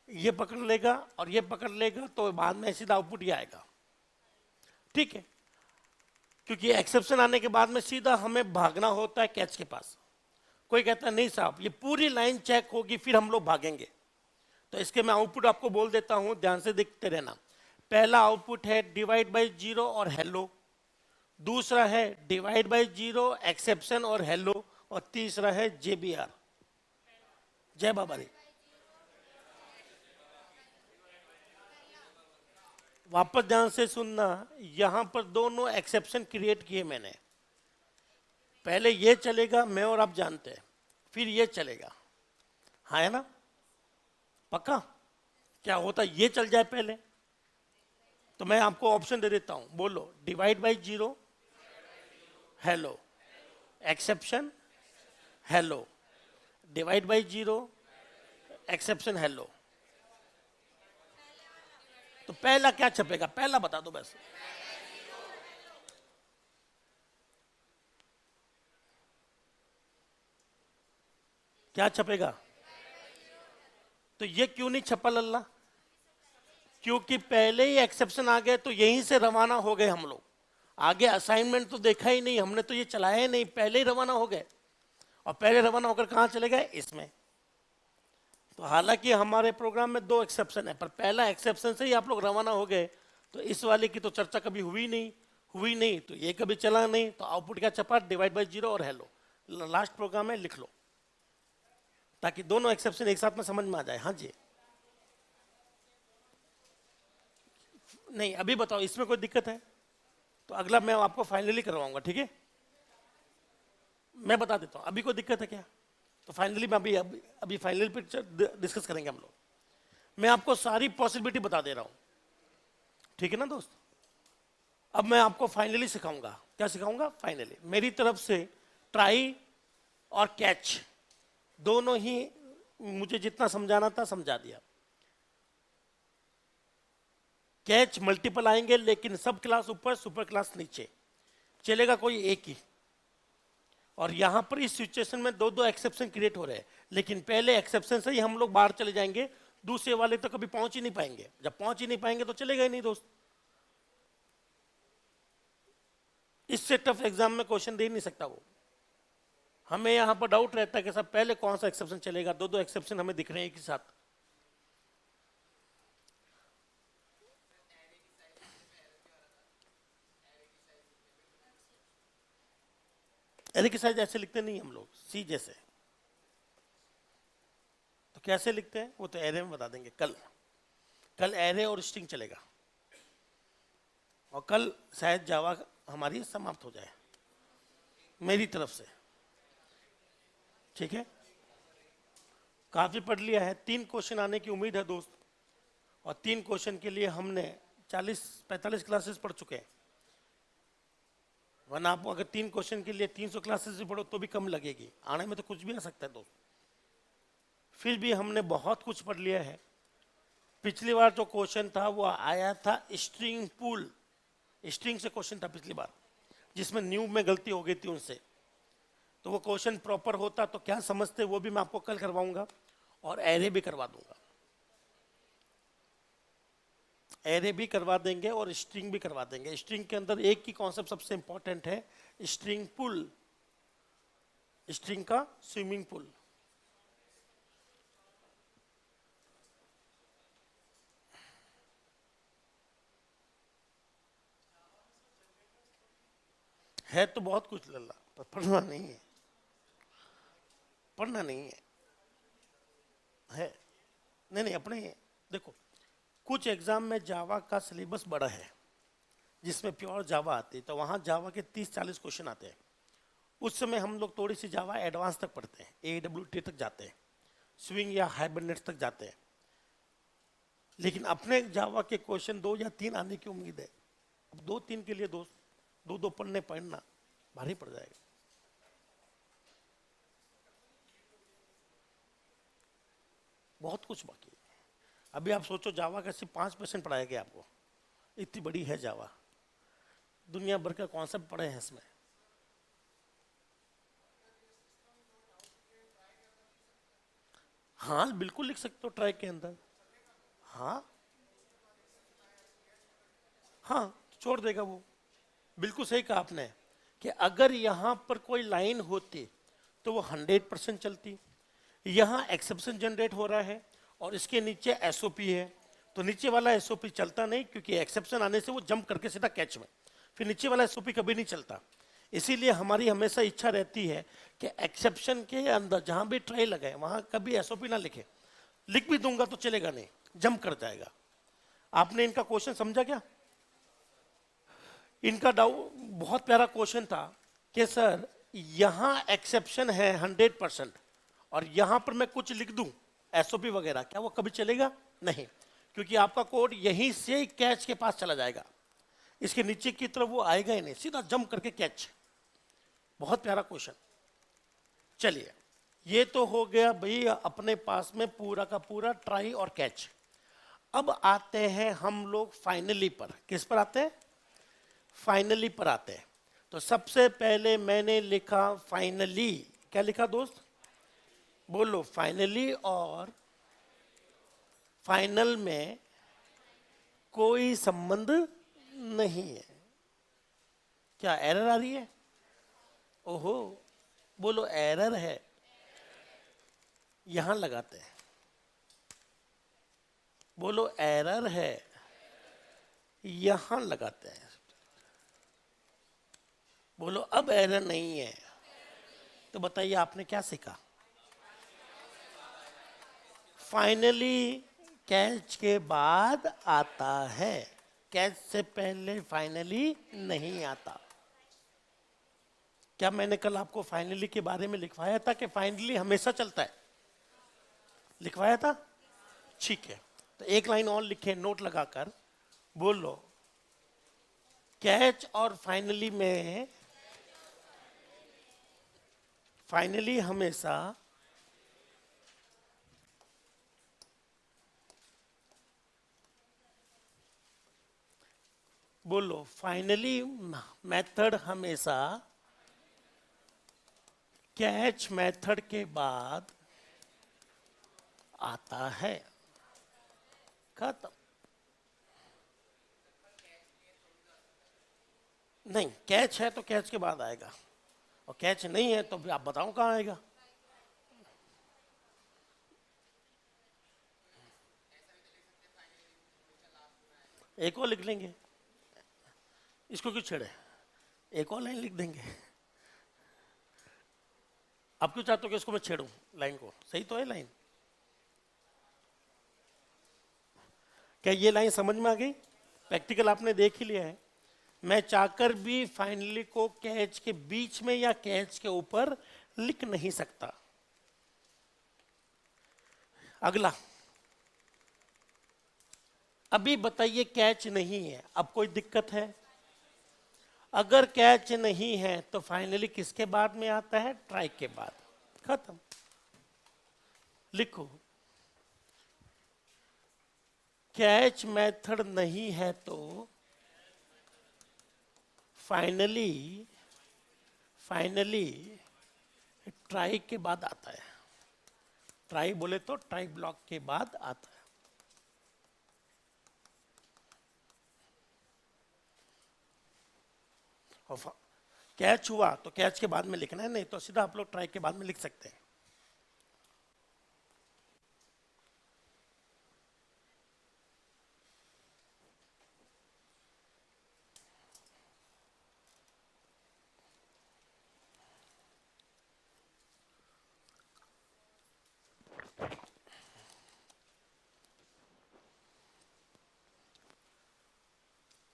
ये पकड़ लेगा और ये पकड़ लेगा, तो बाद में सीधा आउटपुट ही आएगा। ठीक है, क्योंकि एक्सेप्शन आने के बाद में सीधा हमें भागना होता है कैच के पास। कोई कहता है नहीं साहब ये पूरी लाइन चेक होगी फिर हम लोग भागेंगे, तो इसके मैं आउटपुट आपको बोल देता हूं, ध्यान से देखते रहना। पहला आउटपुट है डिवाइड बाय जीरो और हेलो, दूसरा है डिवाइड बाय जीरो एक्सेप्शन और हेलो, और तीसरा है JBR, जय बाबा दी। वापस ध्यान से सुनना, यहां पर दोनों एक्सेप्शन क्रिएट किए मैंने। पहले ये चलेगा, मैं और आप जानते हैं, फिर ये चलेगा, हाँ है ना? पक्का? क्या होता ये चल जाए पहले, तो मैं आपको ऑप्शन दे देता हूं, बोलो divide by zero hello, exception hello, divide by zero exception hello. तो पहला क्या छपेगा, पहला बता दो बस। क्या छपेगा? तो ये क्यों नहीं छपा लल्ला? क्योंकि पहले ही एक्सेप्शन आ गए, तो यहीं से रवाना हो गए हम लोग। आगे असाइनमेंट तो देखा ही नहीं हमने, तो ये चलाया ही नहीं, पहले ही रवाना हो गए। और पहले रवाना होकर कहाँ चले गए? इसमें। तो हालांकि हमारे प्रोग्राम में दो एक्सेप्शन है, पर पहला एक्सेप्शन से ही आप लोग रवाना हो गए, तो इस वाले की तो चर्चा कभी हुई नहीं, तो ये कभी चला नहीं, तो आउटपुट क्या छपा? डिवाइड बाय जीरो और हेलो। लास्ट प्रोग्राम है, लिख लो, ताकि दोनों एक्सेप्शन एक साथ में समझ में आ जाए। हाँ जी, नहीं अभी बताओ, इसमें कोई दिक्कत है? तो अगला मैं आपको फाइनली करवाऊंगा, ठीक है? मैं बता देता हूं, अभी कोई दिक्कत है क्या? तो फाइनली मैं अभी फाइनली पे डिस्कस करेंगे हम लोग। मैं आपको सारी पॉसिबिलिटी बता दे रहा हूं, ठीक है ना दोस्त? अब मैं आपको फाइनली सिखाऊंगा। क्या सिखाऊंगा? फाइनली मेरी तरफ से ट्राई और कैच दोनों ही मुझे जितना समझाना था समझा दिया। कैच मल्टीपल आएंगे, लेकिन सब क्लास ऊपर सुपर क्लास नीचे, चलेगा कोई एक ही। और यहां पर इस सिचुएशन में दो दो एक्सेप्शन क्रिएट हो रहे हैं, लेकिन पहले एक्सेप्शन से ही हम लोग बाहर चले जाएंगे, दूसरे वाले तो कभी पहुंच ही नहीं पाएंगे। जब पहुंच ही नहीं पाएंगे तो चलेगा ही नहीं दोस्त। इससे टफ एग्जाम में क्वेश्चन दे ही नहीं सकता वो। हमें यहां पर डाउट रहता है कि सब पहले कौन सा एक्सेप्शन चलेगा, दो दो एक्सेप्शन हमें दिख रहे हैं एक ही साथ। एरे की साइज ऐसे लिखते नहीं हम लोग, सी जैसे। तो कैसे लिखते हैं वो तो एरे में बता देंगे। कल एरे और स्ट्रिंग चलेगा, और कल शायद जावा हमारी समाप्त हो जाए मेरी तरफ से, ठीक है? काफी पढ़ लिया है, 3 क्वेश्चन आने की उम्मीद है दोस्त, और 3 क्वेश्चन के लिए हमने 40-45 क्लासेस पढ़ चुके हैं। वरना आप अगर 3 क्वेश्चन के लिए 300 क्लासेस भी पढ़ो तो भी कम लगेगी, आने में तो कुछ भी आ सकता है दोस्त। फिर भी हमने बहुत कुछ पढ़ लिया है। पिछली बार जो क्वेश्चन था वो आया था स्ट्रिंग पूल, स्ट्रिंग से क्वेश्चन था पिछली बार, जिसमें न्यू में गलती हो गई थी उनसे। तो वो क्वेश्चन प्रॉपर होता तो क्या समझते, वो भी मैं आपको कल करवाऊंगा, और एरे भी करवा दूंगा। एरे भी करवा देंगे और स्ट्रिंग भी करवा देंगे। स्ट्रिंग के अंदर एक ही कॉन्सेप्ट सबसे इंपॉर्टेंट है, स्ट्रिंग पुल, स्ट्रिंग का स्विमिंग पूल। है तो बहुत कुछ लल्ला, पर पढ़ना नहीं है, पढ़ना नहीं है। नहीं अपने देखो, कुछ एग्जाम में जावा का सिलेबस बड़ा है, जिसमें प्योर जावा आती है, तो वहाँ जावा के 30-40 क्वेश्चन आते हैं। उस समय हम लोग थोड़ी सी जावा एडवांस तक पढ़ते हैं, AWT तक जाते हैं, स्विंग या हाइबरनेट तक जाते हैं। लेकिन अपने जावा के क्वेश्चन 2 या 3 आने की उम्मीद है। अब 2-3 के लिए दोस्त 2-2 पढ़ना भारी पड़ जाएगा। बहुत कुछ बाकी है। अभी आप सोचो, जावा का सिर्फ 5% पढ़ाया गया आपको, इतनी बड़ी है जावा, दुनिया भर का कॉन्सेप्ट पढ़े हैं इसमें। हाँ बिल्कुल लिख सकते हो ट्राई के अंदर। हाँ हाँ छोड़ देगा वो। बिल्कुल सही कहा आपने कि अगर यहाँ पर कोई लाइन होती तो वो 100% चलती। यहाँ एक्सेप्शन जनरेट हो रहा है और इसके नीचे एसओपी है, तो नीचे वाला एसओपी चलता नहीं, क्योंकि एक्सेप्शन आने से वो जंप करके सीधा कैच में, फिर नीचे वाला एसओपी कभी नहीं चलता। इसीलिए हमारी हमेशा इच्छा रहती है कि एक्सेप्शन के अंदर जहां भी ट्राई लगाए वहां कभी एसओपी ना लिखे। लिख भी दूंगा तो चलेगा नहीं, जंप कर जाएगा। आपने इनका क्वेश्चन समझा क्या? इनका डाउट बहुत प्यारा क्वेश्चन था कि सर यहां एक्सेप्शन है 100% और यहां पर मैं कुछ लिख दूं एसओपी वगैरह, क्या वो कभी चलेगा? नहीं, क्योंकि आपका कोड यहीं से कैच के पास चला जाएगा, इसके नीचे की तरफ वो आएगा ही नहीं, सीधा जंप करके कैच। बहुत प्यारा क्वेश्चन। चलिए ये तो हो गया भाई अपने पास में पूरा का पूरा ट्राई और कैच। अब आते हैं हम लोग फाइनली पर। किस पर आते हैं? फाइनली पर आते हैं। तो सबसे पहले मैंने लिखा फाइनली। क्या लिखा दोस्त? बोलो फाइनली और फाइनल में कोई संबंध नहीं है। क्या एरर आ रही है? ओहो, बोलो एरर है। यहां लगाते हैं, बोलो एरर है, यहां लगाते हैं। बोलो अब एरर नहीं है। तो बताइए आपने क्या सीखा? फाइनली कैच के बाद आता है, कैच से पहले फाइनली नहीं आता। क्या मैंने कल आपको फाइनली के बारे में लिखवाया था कि फाइनली हमेशा चलता है? लिखवाया था? ठीक है, तो एक लाइन और लिखे नोट लगाकर। बोलो कैच और फाइनली में, फाइनली हमेशा बोलो फाइनली मेथड हमेशा कैच मेथड के बाद आता है। खत्म। नहीं, कैच है तो कैच के बाद आएगा, और कैच नहीं है तो आप बताओ कहाँ आएगा। एक और लिख लेंगे, इसको क्यों छेड़े, एक और लाइन लिख देंगे। आप क्यों चाहते हो कि इसको मैं छेड़ूं लाइन को? सही तो है लाइन। क्या ये लाइन समझ में आ गई? प्रैक्टिकल आपने देख ही लिया है। मैं चाहकर भी फाइनली को कैच के बीच में या कैच के ऊपर लिख नहीं सकता। अगला, अभी बताइए कैच नहीं है, अब कोई दिक्कत है? अगर कैच नहीं है तो फाइनली किसके बाद में आता है? ट्राई के बाद। खत्म। लिखो कैच मेथड नहीं है तो फाइनली, फाइनली ट्राई के बाद आता है। ट्राई बोले तो ट्राई ब्लॉक के बाद आता है। और कैच हुआ तो कैच के बाद में लिखना है, नहीं तो सीधा आप लोग ट्राई के बाद में लिख सकते हैं।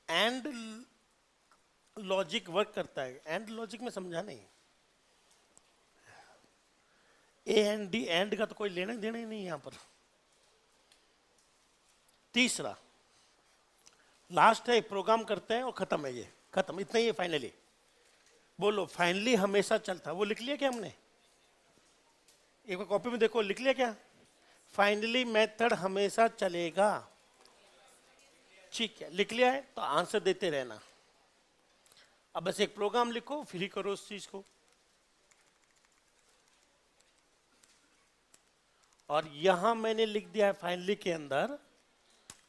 एंड लॉजिक वर्क करता है। एंड लॉजिक में समझा नहीं, ए एंड डी, एंड का तो कोई लेना देना ही नहीं यहां पर। तीसरा लास्ट है, प्रोग्राम करते हैं और खत्म है, ये खत्म, इतना ही है फाइनली। बोलो फाइनली हमेशा चलता है, वो लिख लिया क्या हमने? एक बार कॉपी में देखो, लिख लिया क्या? फाइनली मेथड हमेशा चलेगा। ठीक है, लिख लिया है तो आंसर देते रहना। अब बस एक प्रोग्राम लिखो, फिर ही करो उस चीज को। और यहां मैंने लिख दिया है फाइनली के अंदर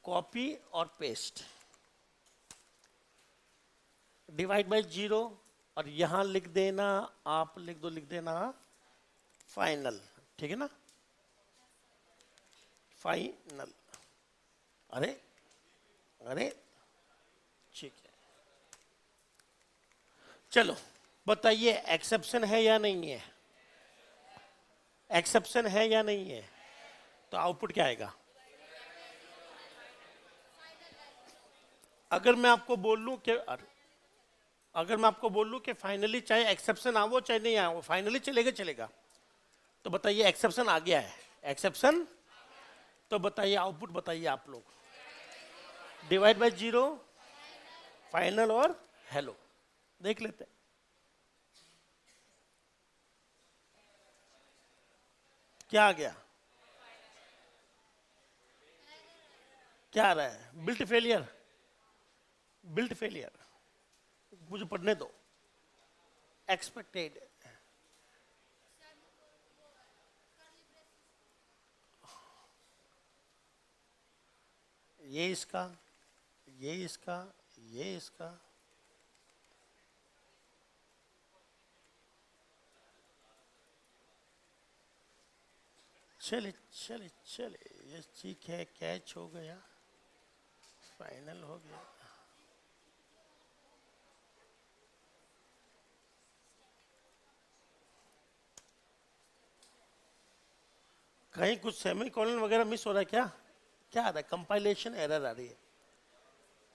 कॉपी और पेस्ट, डिवाइड बाय 0, और यहां लिख देना, आप लिख देना फाइनल, ठीक है ना, फाइनल। अरे अरे ठीक है, चलो बताइए एक्सेप्शन है या नहीं है, एक्सेप्शन है या नहीं है, तो आउटपुट क्या आएगा? अगर मैं आपको बोल लूं कि अगर मैं आपको बोल लूं कि फाइनली चाहे एक्सेप्शन आवो चाहे नहीं आओ, फाइनली चलेगा चलेगा, तो बताइए एक्सेप्शन आ गया है, एक्सेप्शन, तो बताइए आउटपुट बताइए आप लोग, डिवाइड बाय 0, फाइनल और हेलो। देख लेते हैं क्या आ गया, क्या आ रहा है, बिल्ट फेलियर, बिल्ट फेलियर, मुझे पढ़ने दो, एक्सपेक्टेड, ये इसका, ये इसका, ये इसका, चले चले चले, ये ठीक है, कैच हो गया, फाइनल हो गया। कहीं कुछ सेमी कॉलन वगैरह मिस हो रहा है क्या, क्या आ रहा है, कंपाइलेशन एरर आ रही है।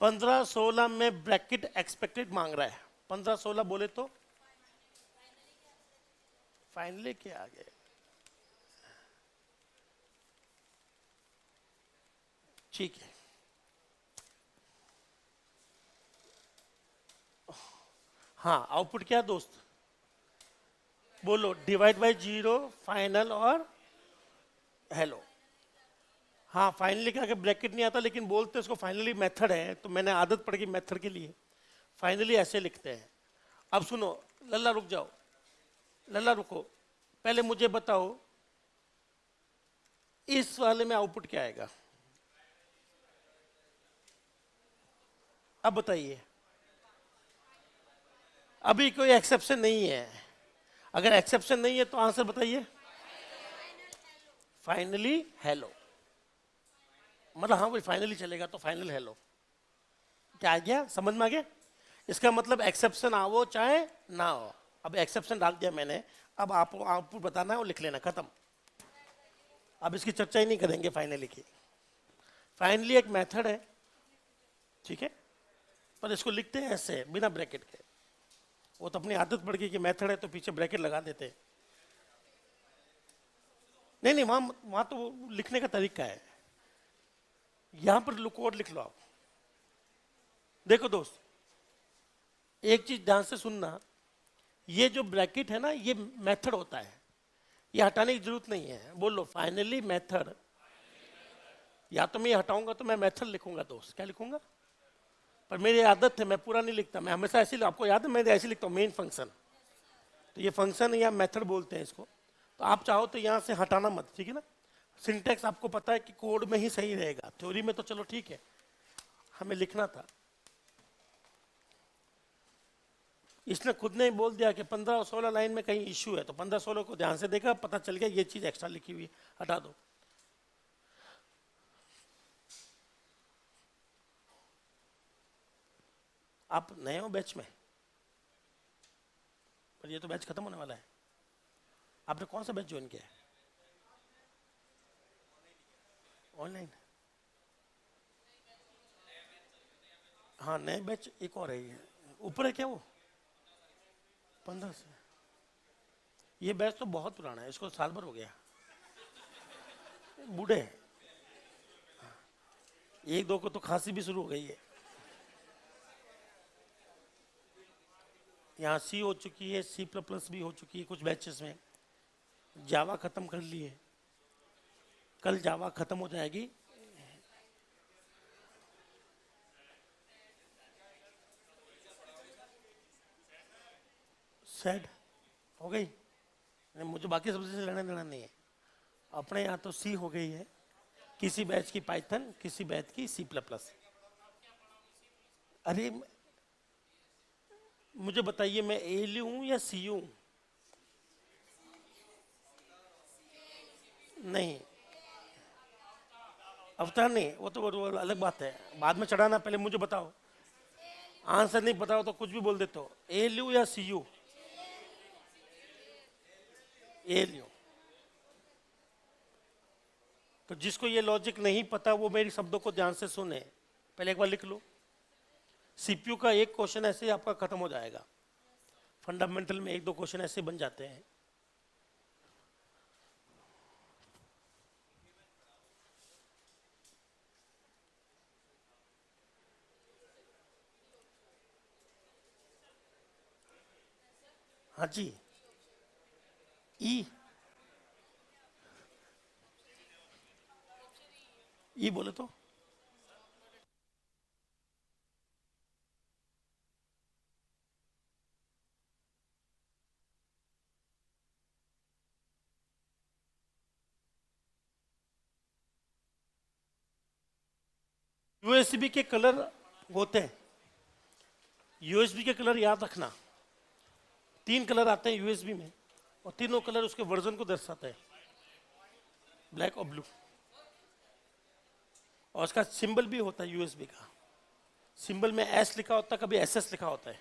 15-16 में ब्रैकेट एक्सपेक्टेड मांग रहा है, 15-16 बोले तो फाइनली क्या आ गया, ठीक है। हाँ आउटपुट क्या दोस्त, बोलो, डिवाइड बाय 0, फाइनल और हेलो। हाँ फाइनली क्या, ब्रैकेट नहीं आता लेकिन बोलते इसको फाइनली मेथड है, तो मैंने आदत पड़ गई मेथड के लिए, फाइनली ऐसे लिखते हैं। अब सुनो, लल्ला रुक जाओ, लल्ला रुको, पहले मुझे बताओ इस वाले में आउटपुट क्या आएगा, अब बताइए। अभी कोई एक्सेप्शन नहीं है, अगर एक्सेप्शन नहीं है तो आंसर बताइए, फाइनली हेलो, मतलब हाँ भाई फाइनली चलेगा तो फाइनल हेलो, क्या आ गया, समझ में आ गया। इसका मतलब एक्सेप्शन आओ चाहे ना हो, अब एक्सेप्शन डाल दिया मैंने, अब आपको आउटपुट बताना है और लिख लेना, खत्म। अब इसकी चर्चा ही नहीं करेंगे फाइनली की, फाइनली एक मेथड है, ठीक है, पर इसको लिखते हैं ऐसे बिना ब्रैकेट के, वो तो अपनी आदत पड़ गई कि मेथड है तो पीछे ब्रैकेट लगा देते हैं। नहीं नहीं, वहां तो लिखने का तरीका है, यहां पर कोड लिख लो आप। देखो दोस्त, एक चीज ध्यान से सुनना, ये जो ब्रैकेट है ना, ये मेथड होता है, ये हटाने की जरूरत नहीं है। बोलो फाइनली मेथड, या तो मैं हटाऊंगा तो मैं मेथड लिखूंगा दोस्त, क्या लिखूंगा, पर मेरी आदत है मैं पूरा नहीं लिखता, मैं हमेशा ऐसे, आपको याद है मैं ऐसे लिखता हूँ, मेन फंक्शन, तो ये फंक्शन या मेथड बोलते हैं इसको, तो आप चाहो तो यहाँ से हटाना मत, ठीक है ना। सिंटेक्स आपको पता है कि कोड में ही सही रहेगा, थ्योरी में तो चलो ठीक है, हमें लिखना था। इसने खुद ने ही बोल दिया कि 15 और 16 लाइन में कहीं इश्यू है, तो 15-16 को ध्यान से देखा, पता चल गया ये चीज एक्स्ट्रा लिखी हुई है, हटा दो। आप नए हो बैच में, पर ये तो बैच खत्म होने वाला है। आपने कौन सा बैच ज्वाइन किया है, ऑनलाइन? हाँ नए बैच एक और है, ऊपर है क्या वो, 15 से। ये बैच तो बहुत पुराना है, इसको साल भर हो गया, बूढ़े हैं। एक दो को तो खांसी भी शुरू हो गई है। यहाँ सी हो चुकी है, C++ भी हो चुकी है कुछ बैचेस में, जावा खत्म कर लिए, कल जावा खत्म हो जाएगी। सेड हो गई, मुझे बाकी सबसे से लेना देना नहीं है। अपने यहाँ तो सी हो गई है, किसी बैच की पाइथन, किसी बैच की सी प्लस प्लस। अरे मुझे बताइए, मैं एएलयू हूं या सीयू हूं? नहीं, अवतार नहीं, वो तो अलग बात है, बाद में चढ़ाना। पहले मुझे बताओ, आंसर नहीं बताओ तो कुछ भी बोल देते हो। एएलयू या सीयू? एएलयू। तो जिसको ये लॉजिक नहीं पता वो मेरी शब्दों को ध्यान से सुने, पहले एक बार लिख लो। सीपीयू का एक क्वेश्चन ऐसे ही आपका खत्म हो जाएगा, फंडामेंटल में एक दो क्वेश्चन ऐसे बन जाते हैं। हाँ जी, ई बोले तो यूएसबी के कलर होते हैं। यूएसबी के कलर याद रखना, 3 कलर आते हैं यूएसबी में, और तीनों कलर उसके वर्जन को दर्शाते हैं, ब्लैक और ब्लू। और उसका सिंबल भी होता है यूएसबी का, सिंबल में एस लिखा होता है, कभी एसएस लिखा होता है,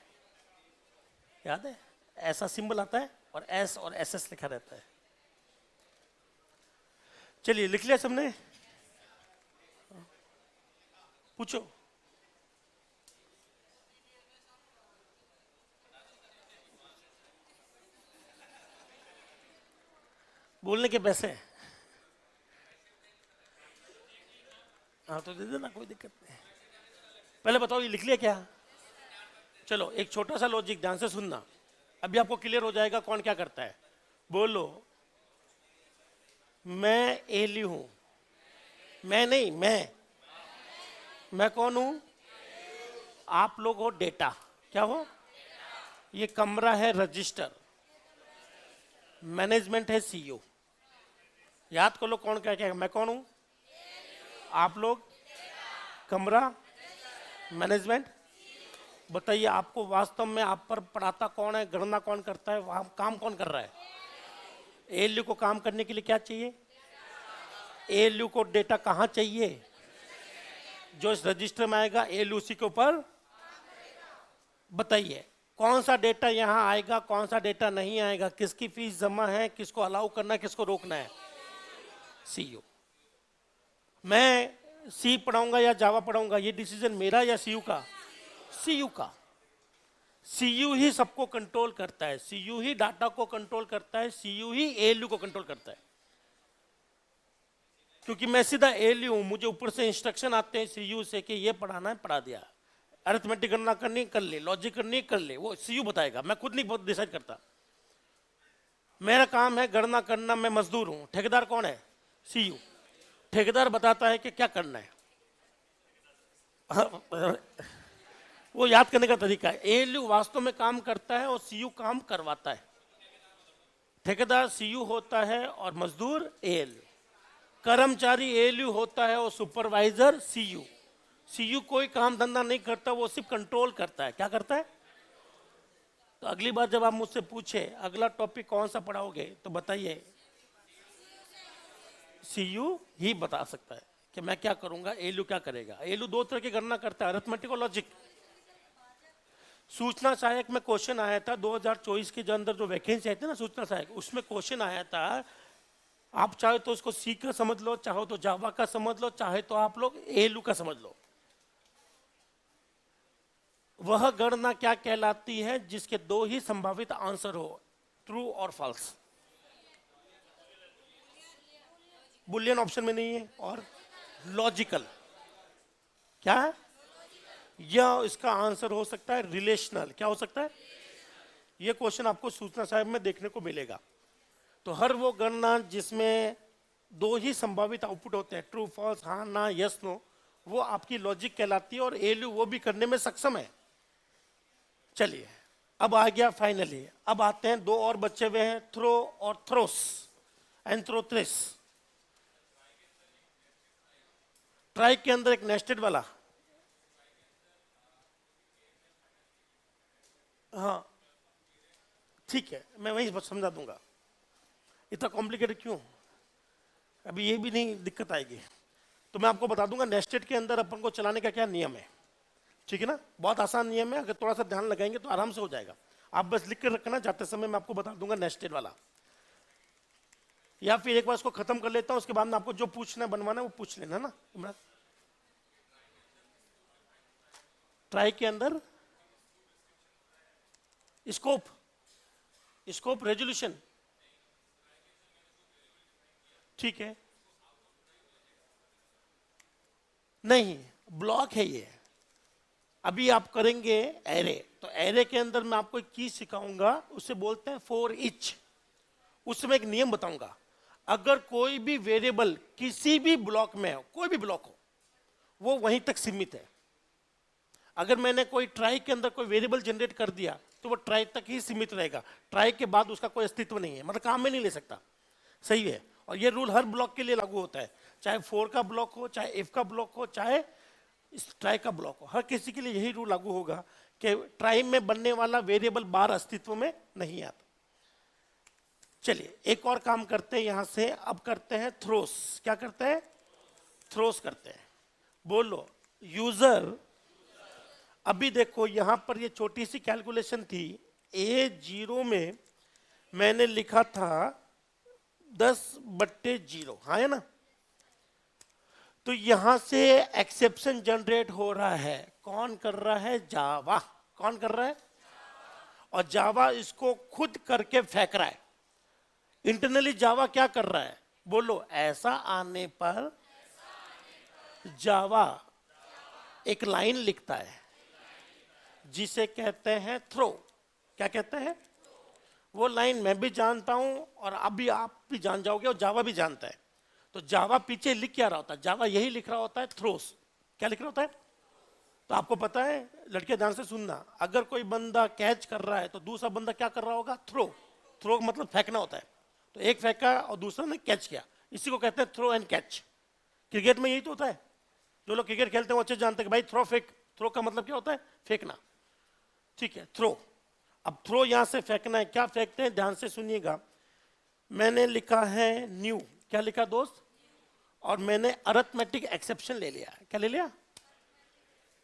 याद है? ऐसा सिंबल आता है और एस और एसएस लिखा रहता है। चलिए लिख लिया सबने? पूछो। बोलने के पैसे? हाँ तो दे देना, कोई दिक्कत नहीं। पहले बताओ ये लिख लिया क्या? चलो एक छोटा सा लॉजिक ध्यान से सुनना, अभी आपको क्लियर हो जाएगा कौन क्या करता है। बोलो, मैं एएलयू हूं। मैं नहीं, मैं कौन हूं? आप लोग हो डेटा। क्या हो? ये कमरा है रजिस्टर, मैनेजमेंट है सीयू। याद कर लो कौन क्या क्या है। मैं कौन हूं? आप लोग, कमरा, मैनेजमेंट। बताइए आपको वास्तव में आप पर पढ़ाता कौन है, गणना कौन करता है, वहां काम कौन कर रहा है? एएलयू को काम करने के लिए क्या चाहिए? एएलयू को डेटा कहां चाहिए? जो इस रजिस्टर में आएगा एएलयू उसी के ऊपर। बताइए कौन सा डेटा यहां आएगा, कौन सा डेटा नहीं आएगा, किसकी फीस जमा है, किसको अलाउ करना है, किसको रोकना है? सीयू। मैं सी पढ़ाऊंगा या जावा पढ़ाऊंगा, ये डिसीजन मेरा या सीयू का? सीयू का। सीयू ही सबको कंट्रोल करता है, सीयू ही डाटा को कंट्रोल करता है, सीयू ही एएलयू को कंट्रोल करता है। क्योंकि मैं सीधा एएलयू हूं, मुझे ऊपर से इंस्ट्रक्शन आते हैं सीयू से कि ये पढ़ाना है, पढ़ा दिया। अरिथमेटिक गणना करनी कर ले, लॉजिक करनी कर ले, वो सीयू बताएगा, मैं खुद नहीं डिसाइड करता। मेरा काम है गणना करना, मैं मजदूर हूं। ठेकेदार कौन है? सीयू। ठेकेदार बताता है कि क्या करना है। वो याद करने का तरीका है। एएलयू वास्तव में काम करता है और सीयू काम करवाता है। ठेकेदार सीयू होता है और मजदूर एएलयू। कर्मचारी एएलयू होता है और सुपरवाइजर सीयू। सीयू कोई काम धंधा नहीं करता, वो सिर्फ कंट्रोल करता है। क्या करता है? तो अगली बार जब आप मुझसे पूछे अगला टॉपिक कौन सा पढ़ाओगे, तो बताइए सीयू ही बता सकता है कि मैं क्या करूंगा, एएलयू क्या करेगा। एएलयू दो तरह की गणना करता है, अरिथमेटिक और लॉजिक। सूचना सहायक में क्वेश्चन आया था 2024 के अंदर, जो वैकेंसी आई थी ना सूचना सहायक, उसमें क्वेश्चन आया था। आप चाहे तो उसको सी का समझ लो, चाहो तो जावा का समझ लो, चाहे तो आप लोग एएलयू का समझ लो। वह गणना क्या कहलाती है जिसके दो ही संभावित आंसर हो, ट्रू और फॉल्स। बुलियन ऑप्शन में नहीं है। और लॉजिकल क्या है? या इसका आंसर हो सकता है रिलेशनल। क्या हो सकता है? यह क्वेश्चन आपको सूचना साहब में देखने को मिलेगा। तो हर वो गणना जिसमें दो ही संभावित आउटपुट होते हैं, ट्रू फॉल्स, हाँ ना, यस नो, वो आपकी लॉजिक कहलाती है और एएलयू वो भी करने में सक्षम है। चलिए अब आ गया फाइनली। अब आते हैं, दो और बच्चे हुए हैं, थ्रो और थ्रोस, एंथ्रोथ्रिस। ट्राई के अंदर एक नेस्टेड वाला, हाँ ठीक है, मैं वही समझा दूंगा। इतना कॉम्प्लिकेटेड क्यों, अभी ये भी नहीं दिक्कत आएगी। तो मैं आपको बता दूंगा नेस्टेड के अंदर अपन को चलाने का क्या नियम है, ठीक है ना। बहुत आसान नियम है, अगर थोड़ा सा ध्यान लगाएंगे तो आराम से हो जाएगा। आप बस लिख कर रखना, जाते समय मैं आपको बता दूंगा नेस्टेड वाला, या फिर एक बार इसको खत्म कर लेता हूं, उसके बाद में आपको जो पूछना है बनवाना है वो पूछ लेना ना इमरान। ट्राई के अंदर स्कोप, स्कोप रेजोल्यूशन, ठीक है, नहीं ब्लॉक है ये। अभी आप करेंगे एरे, तो एरे के अंदर मैं आपको एक चीज सिखाऊंगा, उसे बोलते हैं फॉर ईच। उसमें एक नियम बताऊंगा, अगर कोई भी वेरिएबल किसी भी ब्लॉक में हो, कोई भी ब्लॉक हो, वो वहीं तक सीमित है। अगर मैंने कोई ट्राई के अंदर कोई वेरिएबल जनरेट कर दिया तो वो ट्राई तक ही सीमित रहेगा, ट्राई के बाद उसका कोई अस्तित्व नहीं है, मतलब काम में नहीं ले सकता। सही है, और ये रूल हर ब्लॉक के लिए लागू होता है, चाहे फोर का ब्लॉक हो, चाहे इफ का ब्लॉक हो, चाहे ट्राई का ब्लॉक हो, हर किसी के लिए यही रूल लागू होगा कि ट्राई में बनने वाला वेरिएबल बार अस्तित्व में नहीं आता। चलिए एक और काम करते हैं यहां से, अब करते हैं थ्रोस। क्या करते हैं, थ्रोस करते हैं। बोलो यूजर, अभी देखो यहां पर ये छोटी सी कैलकुलेशन थी, A0 में मैंने लिखा था 10/0, हाँ है ना। तो यहां से एक्सेप्शन जनरेट हो रहा है, कौन कर रहा है, जावा। कौन कर रहा है, और जावा इसको खुद करके फेंक रहा है। इंटरनली जावा क्या कर रहा है, बोलो ऐसा आने पर जावा एक लाइन लिखता है जिसे कहते हैं थ्रो। क्या कहते हैं, वो लाइन मैं भी जानता हूं और अभी आप भी जान जाओगे, और जावा भी जानता है। तो जावा पीछे लिख क्या रहा होता है, जावा यही लिख रहा होता है थ्रोस। क्या लिख रहा होता है, तो आपको पता है, लड़के ध्यान से सुनना, अगर कोई बंदा कैच कर रहा है तो दूसरा बंदा क्या कर रहा होगा, थ्रो। थ्रो मतलब फेंकना होता है, तो एक फेंका और दूसरा ने कैच किया, इसी को कहते हैं थ्रो एंड कैच। क्रिकेट में यही तो होता है, जो लोग क्रिकेट खेलते हैं वो अच्छे जानते हैं कि भाई थ्रो फेंक, थ्रो का मतलब क्या होता है, फेंकना, ठीक है, थ्रो। अब थ्रो यहां से फेंकना है, क्या फेंकते हैं, ध्यान से सुनिएगा। मैंने लिखा है न्यू, क्या लिखा दोस्त, और मैंने अरिथमेटिक एक्सेप्शन ले लिया। क्या ले लिया,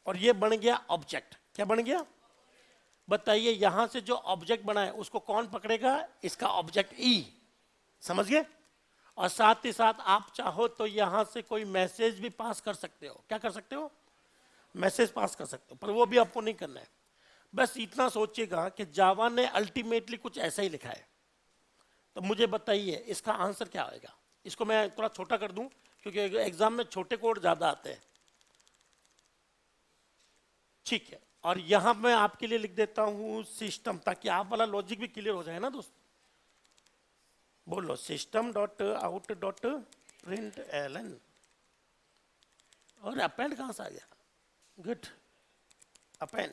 और ये बन गया ऑब्जेक्ट। क्या बन गया, बताइए यहां से जो ऑब्जेक्ट बना है उसको कौन पकड़ेगा, इसका ऑब्जेक्ट ई, समझ गए। और साथ ही साथ आप चाहो तो यहां से कोई मैसेज भी पास कर सकते हो। क्या कर सकते हो, मैसेज पास कर सकते हो, पर वो भी आपको नहीं करना है। बस इतना सोचिएगा कि जावा ने अल्टीमेटली कुछ ऐसा ही लिखा है। तो मुझे बताइए इसका आंसर क्या होगा। इसको मैं थोड़ा छोटा कर दूं क्योंकि एग्जाम में छोटे कोड ज्यादा आते हैं, ठीक है। और यहां मैं आपके लिए लिख देता हूं सिस्टम, ताकि आप वाला लॉजिक भी क्लियर हो जाए ना दोस्त। बोलो system dot out dot println, और अपेंड कहां से आ गया, गुड। अपेंड,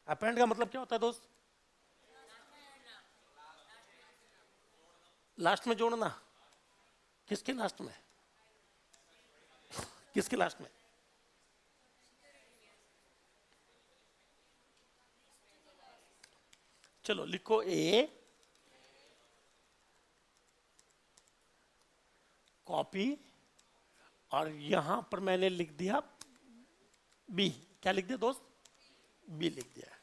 अपेंड का मतलब क्या होता है दोस्त, लास्ट में जोड़ना। किसके लास्ट में, किसके लास्ट में, चलो लिखो ए, कॉपी, और यहां पर मैंने लिख दिया बी। क्या लिख दिया दोस्त, बी लिख दिया।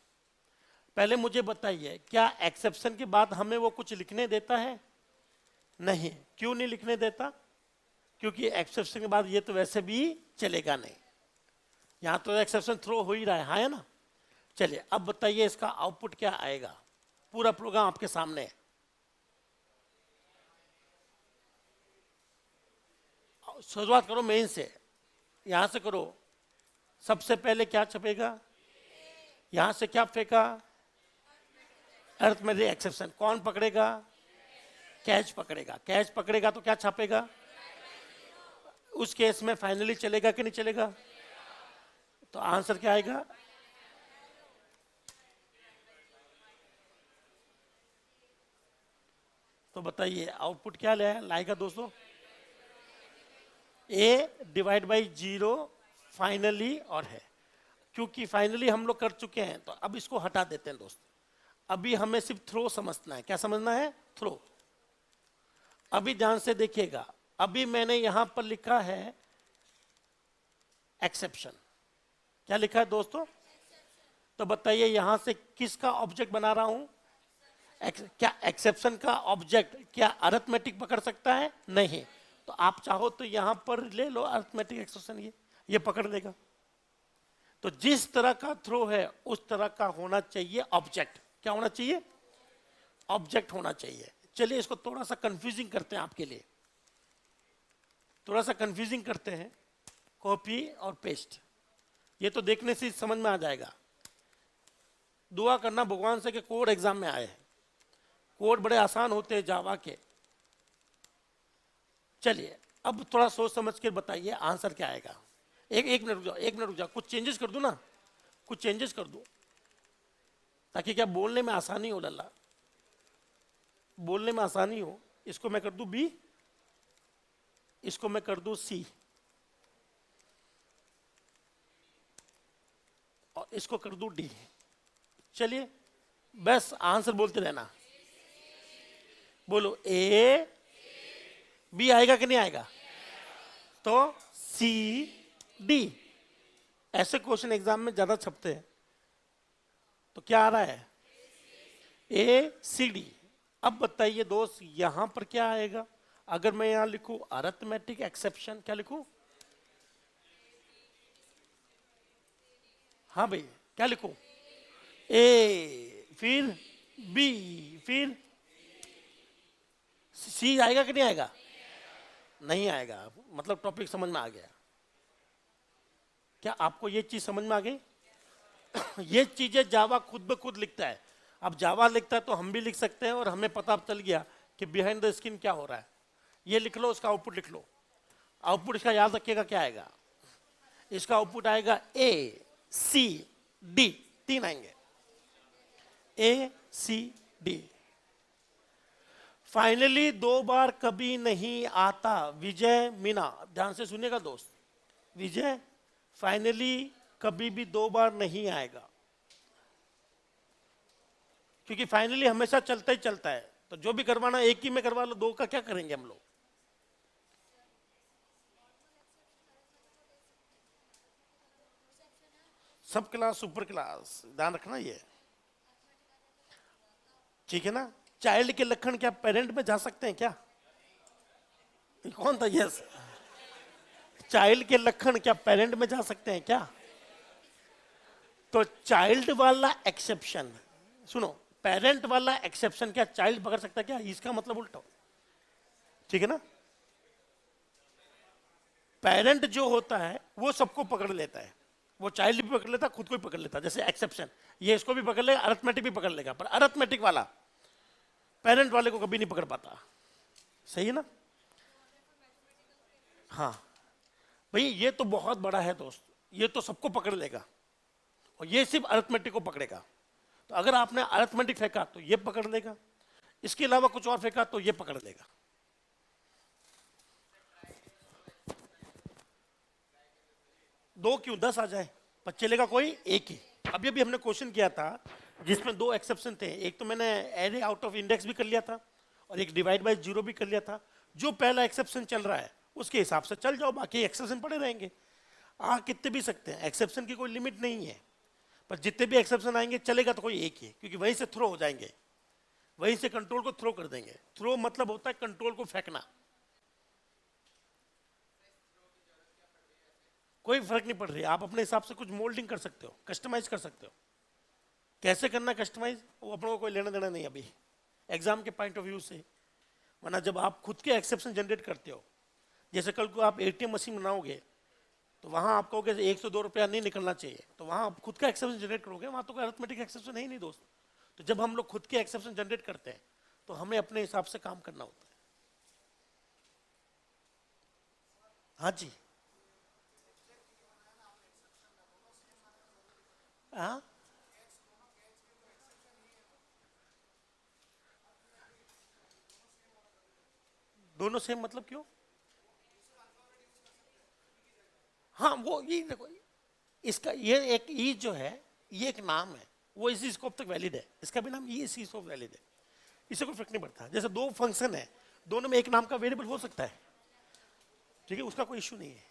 पहले मुझे बताइए क्या एक्सेप्शन के बाद हमें वो कुछ लिखने देता है, नहीं। क्यों नहीं लिखने देता, क्योंकि एक्सेप्शन के बाद ये तो वैसे भी चलेगा नहीं, यहां तो एक्सेप्शन थ्रो हो ही रहा है, हाँ है ना। चलिए अब बताइए इसका आउटपुट क्या आएगा, पूरा प्रोग्राम आपके सामने है। शुरुआत करो मेन से, यहां से करो। सबसे पहले क्या छपेगा, यहां से क्या फेंका, अरिथमेटिक एक्सेप्शन। कौन पकड़ेगा, कैच पकड़ेगा। कैच पकड़ेगा तो क्या छापेगा, उस केस में फाइनली चलेगा कि नहीं चलेगा, तो आंसर क्या आएगा, तो बताइए आउटपुट क्या लाएगा दोस्तों? ए डिवाइड बाई 0 फाइनली और है। क्योंकि फाइनली हम लोग कर चुके हैं तो अब इसको हटा देते हैं दोस्त। अभी हमें सिर्फ थ्रो समझना है। क्या समझना है? थ्रो। अभी ध्यान से देखिएगा, अभी मैंने यहां पर लिखा है एक्सेप्शन। क्या लिखा है दोस्तों? तो बताइए यहां से किसका ऑब्जेक्ट बना रहा हूं? क्या एक्सेप्शन का ऑब्जेक्ट क्या अरिथमेटिक पकड़ सकता है? नहीं। तो आप चाहो तो यहां पर ले लो अरिथमेटिक एक्सेप्शन, ये पकड़ लेगा। तो जिस तरह का थ्रो है उस तरह का होना चाहिए ऑब्जेक्ट। क्या होना चाहिए? ऑब्जेक्ट होना चाहिए। चलिए इसको थोड़ा सा कंफ्यूजिंग करते हैं आपके लिए, थोड़ा सा कंफ्यूजिंग करते हैं। कॉपी और पेस्ट, ये तो देखने से समझ में आ जाएगा। दुआ करना भगवान से कि कोड एग्जाम में आए। कोड बड़े आसान होते हैं जावा के। चलिए अब थोड़ा सोच समझ के बताइए आंसर क्या आएगा। एक मिनट रुक जाओ, एक मिनट रुक जाओ, कुछ चेंजेस कर दूं ना, कुछ चेंजेस कर दूं ताकि क्या बोलने में आसानी हो। लल्ला बोलने में आसानी हो। इसको मैं कर दूं बी, इसको मैं कर दूं सी, और इसको कर दूं डी। चलिए बस आंसर बोलते रहना। बोलो ए बी आएगा कि नहीं आएगा? तो सी डी। ऐसे क्वेश्चन एग्जाम में ज्यादा छपते हैं। तो क्या आ रहा है? ए सी डी। अब बताइए दोस्त यहां पर क्या आएगा? अगर मैं यहां लिखूं अरिथमेटिक एक्सेप्शन, क्या लिखूं? हाँ भाई क्या लिखूं? ए, फिर बी, फिर सी आएगा कि नहीं आएगा? नहीं आएगा। मतलब टॉपिक समझ में आ गया। क्या आपको ये चीज समझ में आ गई? ये चीजें जावा खुद ब खुद लिखता है। अब जावा लिखता है तो हम भी लिख सकते हैं, और हमें पता चल गया कि बिहाइंड द स्क्रीन क्या हो रहा है। ये लिख लो, उसका आउटपुट लिख लो। आउटपुट इसका याद रखिएगा क्या आएगा। इसका आउटपुट आएगा ए सी डी, 3 आएंगे, ए सी डी। फाइनली 2 बार कभी नहीं आता। विजय मीना, ध्यान से सुनिएगा दोस्त। विजय फाइनली कभी भी 2 बार नहीं आएगा, क्योंकि फाइनली हमेशा चलता ही चलता है। तो जो भी करवाना एक ही में करवा लो, 2 का क्या करेंगे हम लोग? सब क्लास सुपर क्लास, ध्यान रखना ये, ठीक है ना। चाइल्ड के लक्षण क्या पेरेंट में जा सकते हैं क्या? कौन था? यस। चाइल्ड के लक्षण क्या पेरेंट में जा सकते हैं क्या? तो चाइल्ड वाला एक्सेप्शन सुनो, पेरेंट वाला एक्सेप्शन क्या चाइल्ड पकड़ सकता है क्या? इसका मतलब उल्टा, ठीक है ना। पेरेंट जो होता है वो सबको पकड़ लेता है। वो चाइल्ड भी पकड़ लेता है, खुद को भी पकड़ लेता है। जैसे एक्सेप्शन, ये इसको भी पकड़ लेगा, अरिथमेटिक भी पकड़ लेगा, पर अरिथमेटिक वाला पेरेंट वाले को कभी नहीं पकड़ पाता। सही है ना? हाँ भाई, ये तो बहुत बड़ा है दोस्त, ये तो सबको पकड़ लेगा, और ये सिर्फ अरिथमेटिक को पकड़ेगा। तो अगर आपने अरिथमेटिक फेंका तो ये पकड़ लेगा, इसके अलावा कुछ और फेंका तो ये पकड़ लेगा। दो क्यों, 10 आ जाए पर चलेगा कोई एक ही। अभी अभी हमने क्वेश्चन किया था जिसमें 2 एक्सेप्शन थे। एक तो मैंने एरे आउट ऑफ इंडेक्स भी कर लिया था, और एक डिवाइड बाय 0 भी कर लिया था। जो पहला एक्सेप्शन चल रहा है उसके हिसाब से चल जाओ, बाकी एक्सेप्शन पड़े रहेंगे। आ कितने भी सकते हैं, एक्सेप्शन की कोई लिमिट नहीं है। पर जितने भी एक्सेप्शन आएंगे चलेगा तो कोई एक ही, क्योंकि वहीं से थ्रो हो जाएंगे, वहीं से कंट्रोल को थ्रो कर देंगे। थ्रो मतलब होता है कंट्रोल को फेंकना। कोई फर्क नहीं पड़ रही, आप अपने हिसाब से कुछ मोल्डिंग कर सकते हो, कस्टमाइज कर सकते हो। कैसे करना कस्टमाइज, वो अपनों को कोई लेना देना नहीं अभी एग्जाम के पॉइंट ऑफ व्यू से। वरना जब आप खुद के एक्सेप्शन जनरेट करते हो, जैसे कल को आप एटीएम मशीन बनाओगे तो वहां आप कहोगे 102 रुपया नहीं निकलना चाहिए, तो वहां आप खुद का एक्सेप्शन जनरेट करोगे, वहां तो कोई अरिथमेटिक एक्सेप्शन है ही नहीं दोस्त। तो जब हम लोग खुद के एक्सेप्शन जनरेट करते हैं तो हमें अपने हिसाब से काम करना होता है। हाँ जी, हाँ दोनों सेम मतलब क्यों? हाँ वो ये देखो, इसका ये एक ई जो है ये एक नाम है, वो इसी स्कोप तक वैलिड है, इसका भी नाम ये इसी स्कोप वैलिड है, इससे कोई फर्क नहीं पड़ता। जैसे दो फंक्शन है, दोनों में एक नाम का वेरिएबल हो सकता है, ठीक है, उसका कोई इश्यू नहीं है।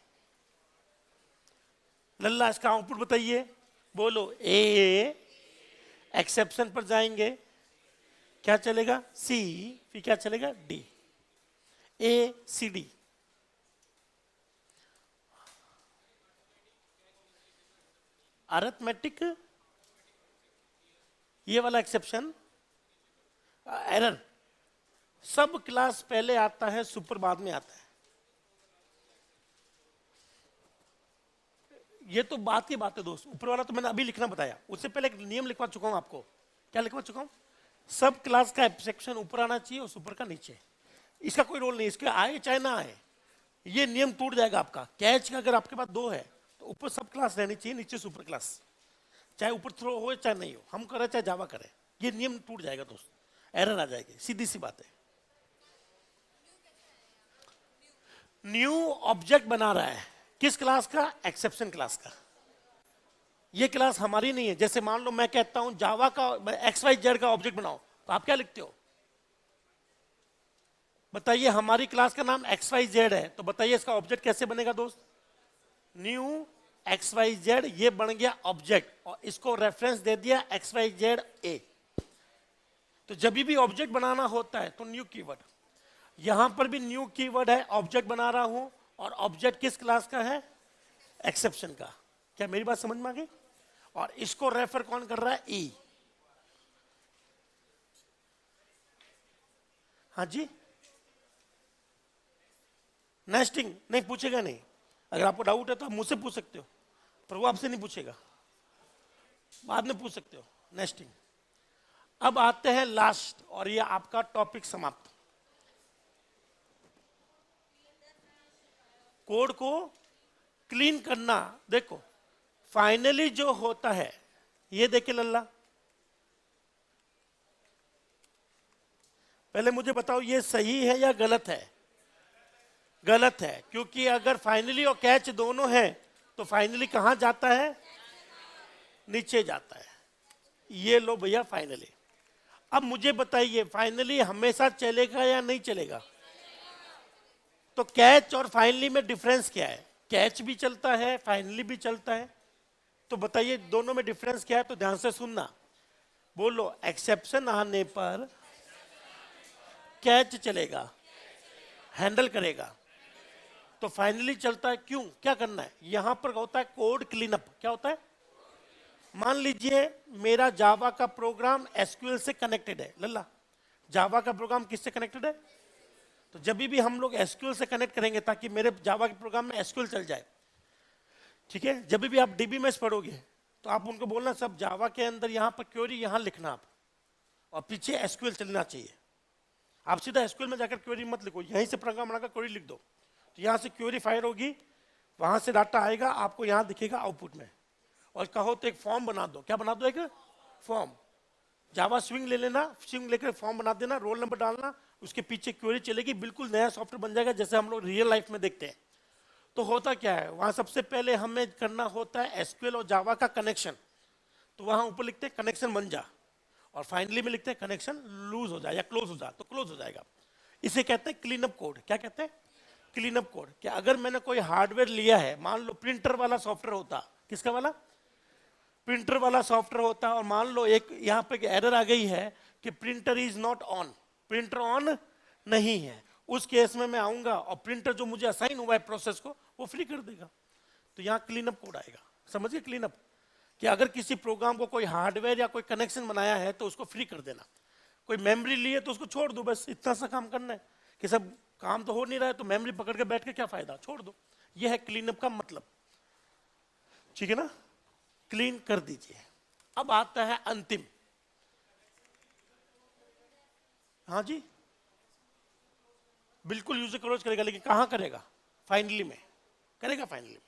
लल्ला इसका आउटपुट बताइए, बोलो। ए एक्सेप्शन पर जाएंगे, क्या चलेगा? सी, फिर क्या चलेगा? डी। ए सी डी। अरिथमेटिक, ये वाला एक्सेप्शन, एरर, सब क्लास पहले आता है, सुपर बाद में आता है। ये तो बात की बात है दोस्त, ऊपर वाला तो मैंने अभी लिखना बताया, उससे पहले एक नियम लिखवा चुका हूं आपको। क्या लिखवा चुका हूं? सब क्लास का एक्सेप्शन ऊपर आना चाहिए और सुपर का नीचे। इसका कोई रोल नहीं, इसके आए चाहे ना आए, ये नियम टूट जाएगा आपका। कैच का अगर आपके पास दो है तो ऊपर सब क्लास रहनी चाहिए, नीचे सुपर क्लास, चाहे ऊपर थ्रो हो चाहे नहीं हो, हम करें चाहे जावा करें, ये नियम टूट जाएगा दोस्त, एरर आ जाएगी, सीधी सी बात है। न्यू ऑब्जेक्ट बना रहा है, किस क्लास का? एक्सेप्शन क्लास का। ये क्लास हमारी नहीं है। जैसे मान लो मैं कहता हूं जावा का एक्स वाई जेड का ऑब्जेक्ट बनाओ, तो आप क्या लिखते हो? बताइए, हमारी क्लास का नाम एक्स वाई जेड है, तो बताइए इसका ऑब्जेक्ट कैसे बनेगा दोस्त? न्यू एक्स वाई जेड, ये बन गया ऑब्जेक्ट, और इसको रेफरेंस दे दिया एक्स वाई जेड ए। तो जब भी ऑब्जेक्ट बनाना होता है तो न्यू कीवर्ड, यहां पर भी न्यू कीवर्ड है, ऑब्जेक्ट बना रहा हूं, और ऑब्जेक्ट किस क्लास का है? एक्सेप्शन का। क्या मेरी बात समझ में आ गई? और इसको रेफर कौन कर रहा है? ई। हाँ जी, नेस्टिंग नहीं पूछेगा, नहीं, अगर आपको डाउट है तो आप मुझसे पूछ सकते हो, पर वो आपसे नहीं पूछेगा, बाद में पूछ सकते हो। नेस्टिंग। अब आते हैं लास्ट, और ये आपका टॉपिक समाप्त। कोड को क्लीन करना। देखो फाइनली जो होता है, ये देखे लल्ला, पहले मुझे बताओ ये सही है या गलत है? गलत है, क्योंकि अगर फाइनली और कैच दोनों है तो फाइनली कहां जाता है? नीचे जाता है। ये लो भैया फाइनली। अब मुझे बताइए फाइनली हमेशा चलेगा या नहीं चलेगा? तो कैच और फाइनली में डिफरेंस क्या है? कैच भी चलता है, फाइनली भी चलता है, तो बताइए दोनों में डिफरेंस क्या है? तो ध्यान से सुनना, बोलो। एक्सेप्शन आने पर कैच चलेगा, हैंडल करेगा, तो फाइनली चलता है। क्यों? क्या करना है? यहां पर होता है कोड क्लीनअप। क्या होता है? मान लीजिए मेरा जावा का प्रोग्राम एसक्यूएल से कनेक्टेड है। लल्ला, जावा का प्रोग्राम किससे कनेक्टेड है? तो जब भी हम लोग एसक्यूएल से कनेक्ट करेंगे ताकि मेरे जावा के प्रोग्राम में एसक्यूएल चल जाए, ठीक है, जब भी आप डीबीएमएस पढ़ोगे तो आप उनको बोलना सब जावा के अंदर यहां पर क्वेरी यहां लिखना आप, और पीछे एसक्यूएल चलना चाहिए। आप सीधा एसक्यूएल में जाकर क्वेरी मत लिखो, यहीं से प्रोग्राम बनाकर क्वेरी लिख दो, तो यहां से क्वेरी फायर होगी, वहां से डाटा आएगा, आपको यहां दिखेगा आउटपुट में। और कहो तो एक फॉर्म बना दो। क्या बना दो? एक फॉर्म। जावा स्विंग ले लेना, स्विंग लेकर फॉर्म बना देना, रोल नंबर डालना, उसके पीछे क्वेरी चलेगी, बिल्कुल नया सॉफ्टवेयर बन जाएगा जैसे हम लोग रियल लाइफ में देखते हैं। तो होता क्या है, वहां सबसे पहले हमें करना होता है एसक्यूएल और जावा का कनेक्शन। तो वहां ऊपर लिखते हैं कनेक्शन बन जा, और फाइनली में लिखते हैं कनेक्शन लूज हो जाए या क्लोज हो जाए, तो क्लोज हो जाएगा। इसे कहते हैं क्लीनअप कोड। क्या कहते हैं? Cleanup code. कि अगर मैंने कोई हार्डवेयर लिया है, मान लो प्रिंटर वाला सॉफ्टवेयर होता, किसका वाला? प्रिंटर वाला सॉफ्टवेयर होता है, और मान लो एक यहां पे एरर आ गई है कि printer is not on, printer on नहीं है, उस केस में मैं आऊंगा और प्रिंटर जो मुझे असाइन हुआ है प्रोसेस को वो फ्री कर देगा। तो यहां क्लीनअप कोड आएगा। समझिए क्लीनअप, कि अगर किसी प्रोग्राम को कोई हार्डवेयर या कोई कनेक्शन बनाया है तो उसको फ्री कर देना, कोई मेमोरी ली है तो उसको छोड़ दो, बस इतना सा काम करना है। कि सब काम तो हो नहीं रहा है तो मेमोरी पकड़ के बैठ के क्या फायदा, छोड़ दो। यह है क्लीनअप का मतलब, ठीक है ना? क्लीन कर दीजिए। अब आता है अंतिम। हाँ जी, बिल्कुल यूजर क्लोज करेगा, लेकिन कहां करेगा? फाइनली में करेगा, फाइनली में।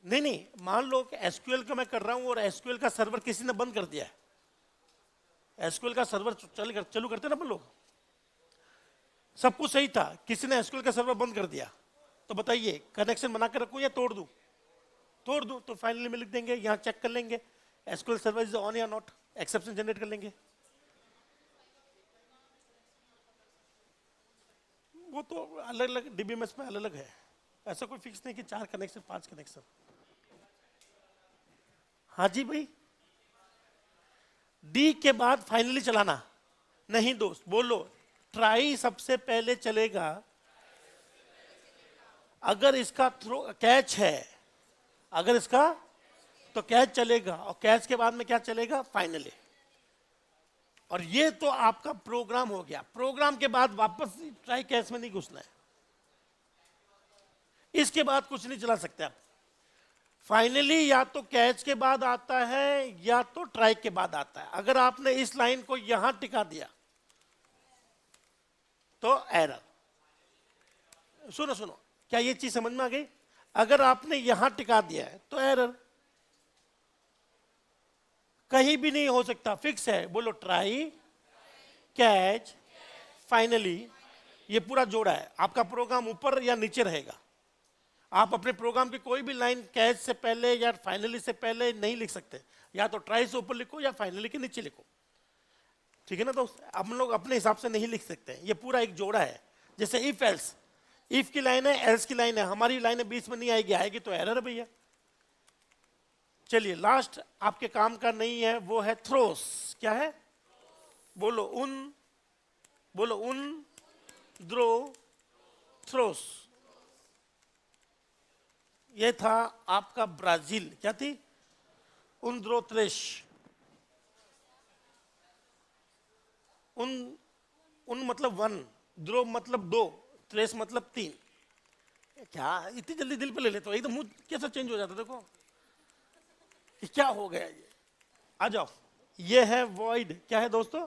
नहीं नहीं, मान लो कि एसक्यूएल का मैं कर रहा हूं और एसक्यूएल का सर्वर किसी ने बंद कर दिया है, एसक्यूएल का सर्वर चालू करते ना अपन लोग, सब कुछ सही था, किसी ने एसक्यूएल का सर्वर बंद कर दिया, तो बताइए कनेक्शन बना कर रखूं या तोड़ दूं? तोड़ दूं तो फाइनली में लिख देंगे, यहां चेक कर लेंगे एसक्यूएल सर्वर इज ऑन या नॉट, एक्सेप्शन जनरेट कर लेंगे। वो तो अलग अलग डीबीएमएस में अलग अलग है, ऐसा कोई फिक्स नहीं कि 4 कनेक्शन 5 कनेक्शन। हाँ जी भाई, डी के बाद फाइनली चलाना नहीं दोस्त, बोलो ट्राई सबसे पहले चलेगा अगर इसका थ्रो कैच है, अगर इसका तो कैच चलेगा, और कैच के बाद में क्या चलेगा? फाइनली। और ये तो आपका प्रोग्राम हो गया, प्रोग्राम के बाद वापस ट्राई कैच में नहीं घुसना है, इसके बाद कुछ नहीं चला सकते आप। फाइनली या तो कैच के बाद आता है या तो ट्राई के बाद आता है। अगर आपने इस लाइन को यहां टिका दिया तो एरर। सुनो सुनो, क्या ये चीज समझ में आ गई? अगर आपने यहां टिका दिया है तो एरर, कहीं भी नहीं हो सकता, फिक्स है। बोलो ट्राई कैच फाइनली, ये पूरा जोड़ा है। आपका प्रोग्राम ऊपर या नीचे रहेगा, आप अपने प्रोग्राम की कोई भी लाइन कैच से पहले या फाइनली से पहले नहीं लिख सकते, या तो ट्राई से ऊपर लिखो या फाइनली के नीचे लिखो, ठीक है ना दोस्त? हम लोग अपने हिसाब से नहीं लिख सकते, ये पूरा एक जोड़ा है। जैसे इफ एल्स, इफ की लाइन है, एल्स की लाइन है, हमारी लाइन बीच में नहीं आएगी, आएगी तो एरर है भैया। चलिए लास्ट आपके काम का नहीं है, वो है थ्रोस। क्या है? बोलो उन, बोलो उन द्रो थ्रोस। ये था आपका ब्राजील, क्या थी? उन द्रो त्रेश। उन मतलब 1, द्रो मतलब 2, त्रेस मतलब 3। क्या इतनी जल्दी दिल पे ले लेते हो? एकदम मुंह कैसा चेंज हो जाता, देखो कि क्या हो गया ये। आ जाओ, ये है वॉइड। क्या है दोस्तों?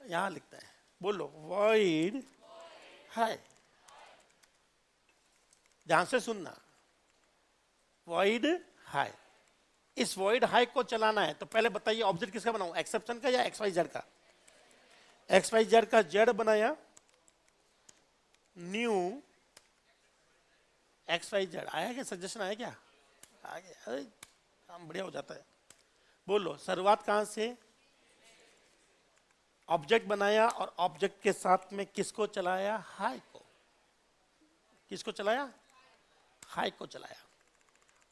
यहां लिखता है, बोलो वॉइड है, ध्यान से सुनना, वॉइड हाई। इस वॉइड हाई को चलाना है तो पहले बताइए ऑब्जेक्ट किसका बनाऊं, एक्सेप्शन का या एक्स वाई जेड का? एक्स वाई जेड का जेड बनाया, न्यू एक्स वाई जेड। आया क्या सजेशन? आया क्या? आ गया, अरे काम बढ़िया हो जाता है। बोलो शुरुआत कहां से? ऑब्जेक्ट बनाया और ऑब्जेक्ट के साथ में किसको चलाया? हाई को। किसको चलाया? हाई को चलाया।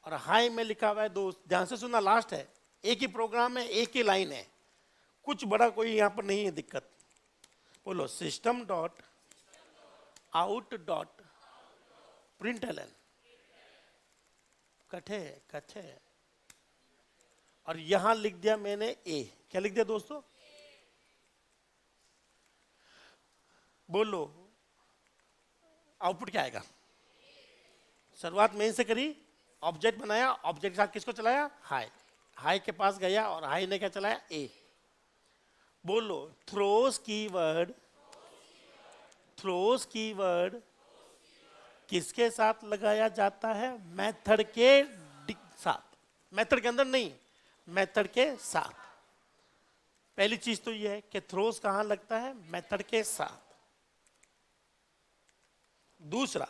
और हाई में लिखा हुआ है दोस्त, ध्यान से सुनना, लास्ट है, एक ही प्रोग्राम है, एक ही लाइन है, कुछ बड़ा कोई यहां पर नहीं है दिक्कत। बोलो system dot out dot println. कटे कटे, और यहां लिख दिया मैंने ए। क्या लिख दिया दोस्तों? बोलो आउटपुट क्या आएगा? शुरुआत में से करी, ऑब्जेक्ट बनाया, ऑब्जेक्ट के साथ किसको चलाया? हाई। हाई के पास गया और हाई ने क्या चलाया? ए। बोलो थ्रोस कीवर्ड, थ्रोस कीवर्ड किसके साथ लगाया जाता है? मेथड के साथ। मेथड के अंदर नहीं, मेथड के साथ। पहली चीज तो यह है कि थ्रोस कहां लगता है? मेथड के साथ। दूसरा,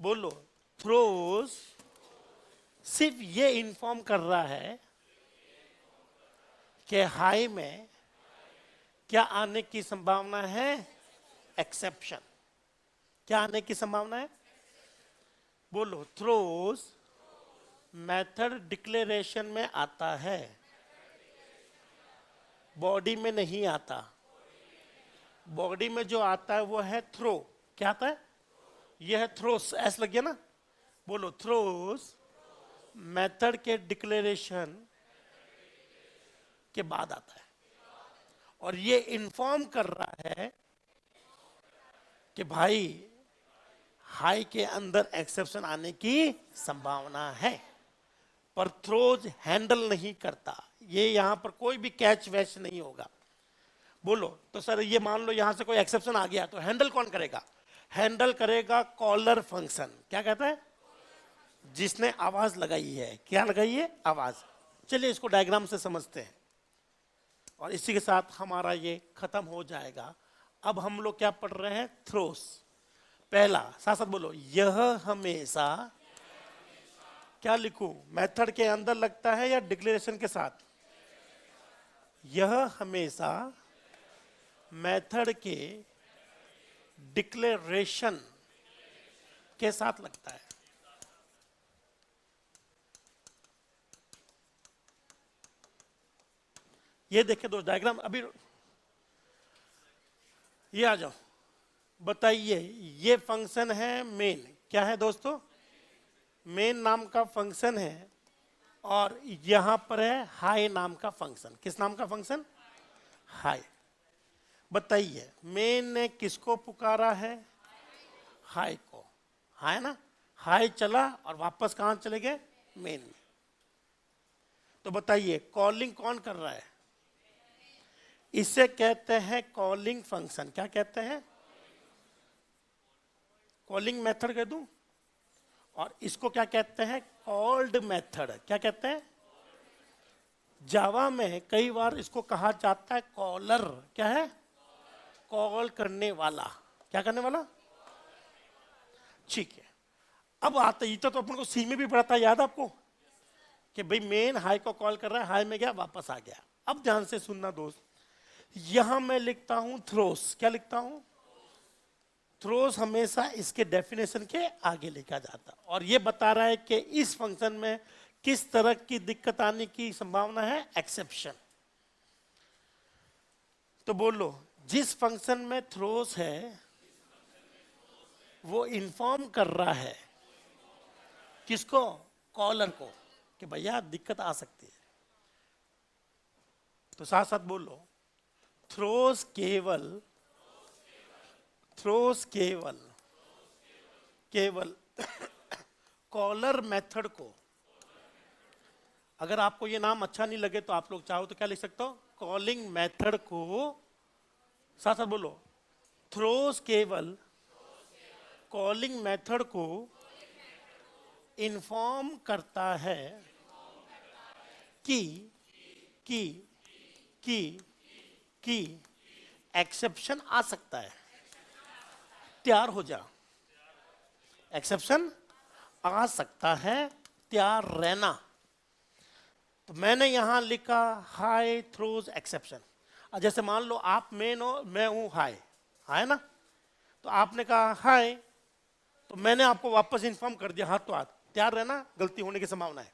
बोलो थ्रोस सिर्फ ये इंफॉर्म कर रहा है कि हाई में क्या आने की संभावना है? एक्सेप्शन। क्या आने की संभावना है? बोलो थ्रोस मेथड डिक्लेरेशन में आता है, बॉडी में नहीं आता। बॉडी में जो आता है वो है थ्रो। क्या आता है? ये है थ्रोस, एस लग गया ना? बोलो थ्रोस मेथड के डिक्लेरेशन के बाद आता है, और ये इंफॉर्म कर रहा है कि भाई हाई के अंदर एक्सेप्शन आने की संभावना है, पर थ्रोज हैंडल नहीं करता। ये यहां पर कोई भी कैच वैच नहीं होगा। बोलो तो सर ये मान लो यहां से कोई एक्सेप्शन आ गया तो हैंडल कौन करेगा? हैंडल करेगा कॉलर फंक्शन। क्या कहता है? जिसने आवाज लगाई है। क्या लगाई है? आवाज। चलिए इसको डायग्राम से समझते हैं और इसी के साथ हमारा ये खत्म हो जाएगा। अब हम लोग क्या पढ़ रहे हैं? थ्रोस। पहला, साथ साथ बोलो, यह हमेशा, क्या लिखूं, मेथड के अंदर लगता है या डिक्लेरेशन के साथ? यह हमेशा मेथड के डिक्लेरेशन के साथ लगता है। ये देखिए दोस्त डायग्राम, अभी ये आ जाओ, बताइए, ये फंक्शन है मेन। क्या है दोस्तों? मेन नाम का फंक्शन है और यहां पर है हाई नाम का फंक्शन। किस नाम का फंक्शन? हाई। बताइए मेन ने किसको पुकारा है? हाई को। हाई ना, हाई चला और वापस कहां चले गए? मेन में। तो बताइए कॉलिंग कौन कर रहा है? इसे कहते हैं कॉलिंग फंक्शन। क्या कहते हैं? कॉलिंग मेथड कह दूं, और इसको क्या कहते हैं? Called method. क्या कहते हैं? जावा में कई बार इसको कहा जाता है कॉलर। क्या है? कॉल करने वाला। क्या करने वाला? ठीक है। अब आता ये तो अपन को सी में भी पढ़ा था, याद आपको, कि भाई मेन हाई को कॉल कर रहा है, हाई में गया वापस आ गया। अब ध्यान से सुनना दोस्त, यहां मैं लिखता हूं थ्रोस। क्या लिखता हूं? थ्रोस हमेशा इसके डेफिनेशन के आगे लिखा जाता, और ये बता रहा है कि इस फंक्शन में किस तरह की दिक्कत आने की संभावना है? एक्सेप्शन। तो बोलो, जिस फंक्शन में थ्रोस है वो इन्फॉर्म कर रहा है किसको? कॉलर को, कि भैया दिक्कत आ सकती है। तो साथ साथ बोलो, थ्रोस केवल कॉलर मेथड को, अगर आपको ये नाम अच्छा नहीं लगे तो आप लोग चाहो तो क्या लिख सकते हो? कॉलिंग मेथड को। साथ साथ बोलो, थ्रोस केवल कॉलिंग मेथड को इन्फॉर्म करता है कि एक्सेप्शन आ सकता है। तैयार हो जा, एक्सेप्शन आ सकता है, तैयार रहना। तो मैंने यहां लिखा हाई थ्रोज एक्सेप्शन। जैसे मान लो आप मेन हो, मैं हूं हाई, है ना, तो आपने कहा हाई, तो मैंने आपको वापस इन्फॉर्म कर दिया हाथ तो हाथ, तैयार रहना, गलती होने की संभावना है।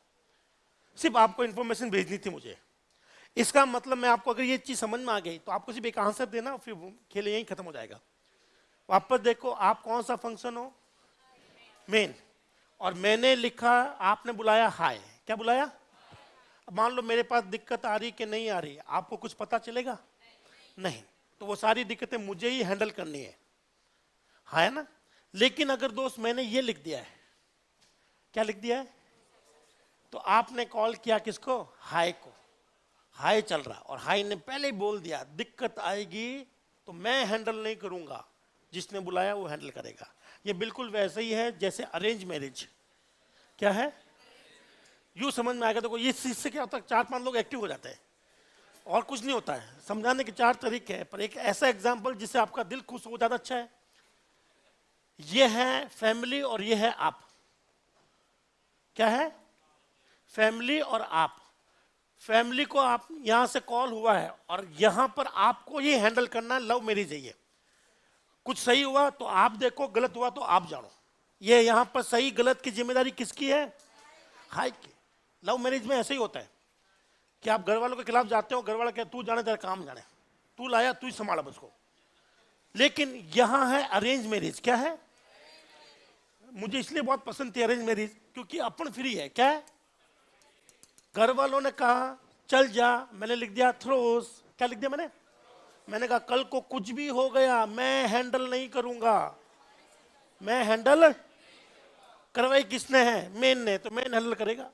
सिर्फ आपको इन्फॉर्मेशन भेजनी थी मुझे। इसका मतलब मैं आपको, अगर ये चीज समझ में आ गई तो आपको सिर्फ एक आंसर देना, फिर खेल यहीं खत्म हो जाएगा। वापस देखो, आप कौन सा फंक्शन हो? मेन। और मैंने लिखा, आपने बुलाया हाई। क्या बुलाया? अब मान लो मेरे पास दिक्कत आ रही कि नहीं आ रही, आपको कुछ पता चलेगा? नहीं। तो वो सारी दिक्कतें मुझे ही हैंडल करनी है ना। लेकिन अगर दोस्त मैंने ये लिख दिया है, क्या लिख दिया है? तो आपने कॉल किया किसको? हाई को। हाई चल रहा, और हाई ने पहले ही बोल दिया दिक्कत आएगी तो मैं हैंडल नहीं करूंगा, जिसने बुलाया वो हैंडल करेगा। ये बिल्कुल वैसे ही है जैसे अरेंज मैरिज। क्या है? यूं समझ में आएगा। देखो, ये चीज से क्या होता है, 4-5 लोग एक्टिव हो जाते हैं और कुछ नहीं होता है। समझाने के 4 तरीके हैं, पर एक ऐसा एग्जाम्पल जिससे आपका दिल खुश हो, ज्यादा अच्छा है। ये है फैमिली और ये है आप। क्या है? फैमिली और आप। फैमिली को आप यहां से कॉल हुआ है और यहां पर आपको ये हैंडल करना है। लव मैरिज है ये। कुछ सही हुआ तो आप देखो, गलत हुआ तो आप जानो। ये यहां पर सही गलत की जिम्मेदारी किसकी है? हाई की। लव मैरिज में ऐसे ही होता है कि आप घर वालों के खिलाफ जाते हो, घर वाला कहते तू जाने, तेरा काम जाने, तू लाया तू ही संभाला बस को। लेकिन यहां है अरेंज मैरिज। क्या है? मुझे इसलिए बहुत पसंद थी अरेंज मैरिज, क्योंकि अपन फ्री है। क्या है? घर वालों ने कहा चल जा, मैंने लिख दिया थ्रोस। क्या लिख दिया मैंने कहा कल को कुछ भी हो गया मैं हैंडल नहीं करूंगा। मैं हैंडल करवाई किसने है? मेन ने, तो मेन हैंडल करेगा।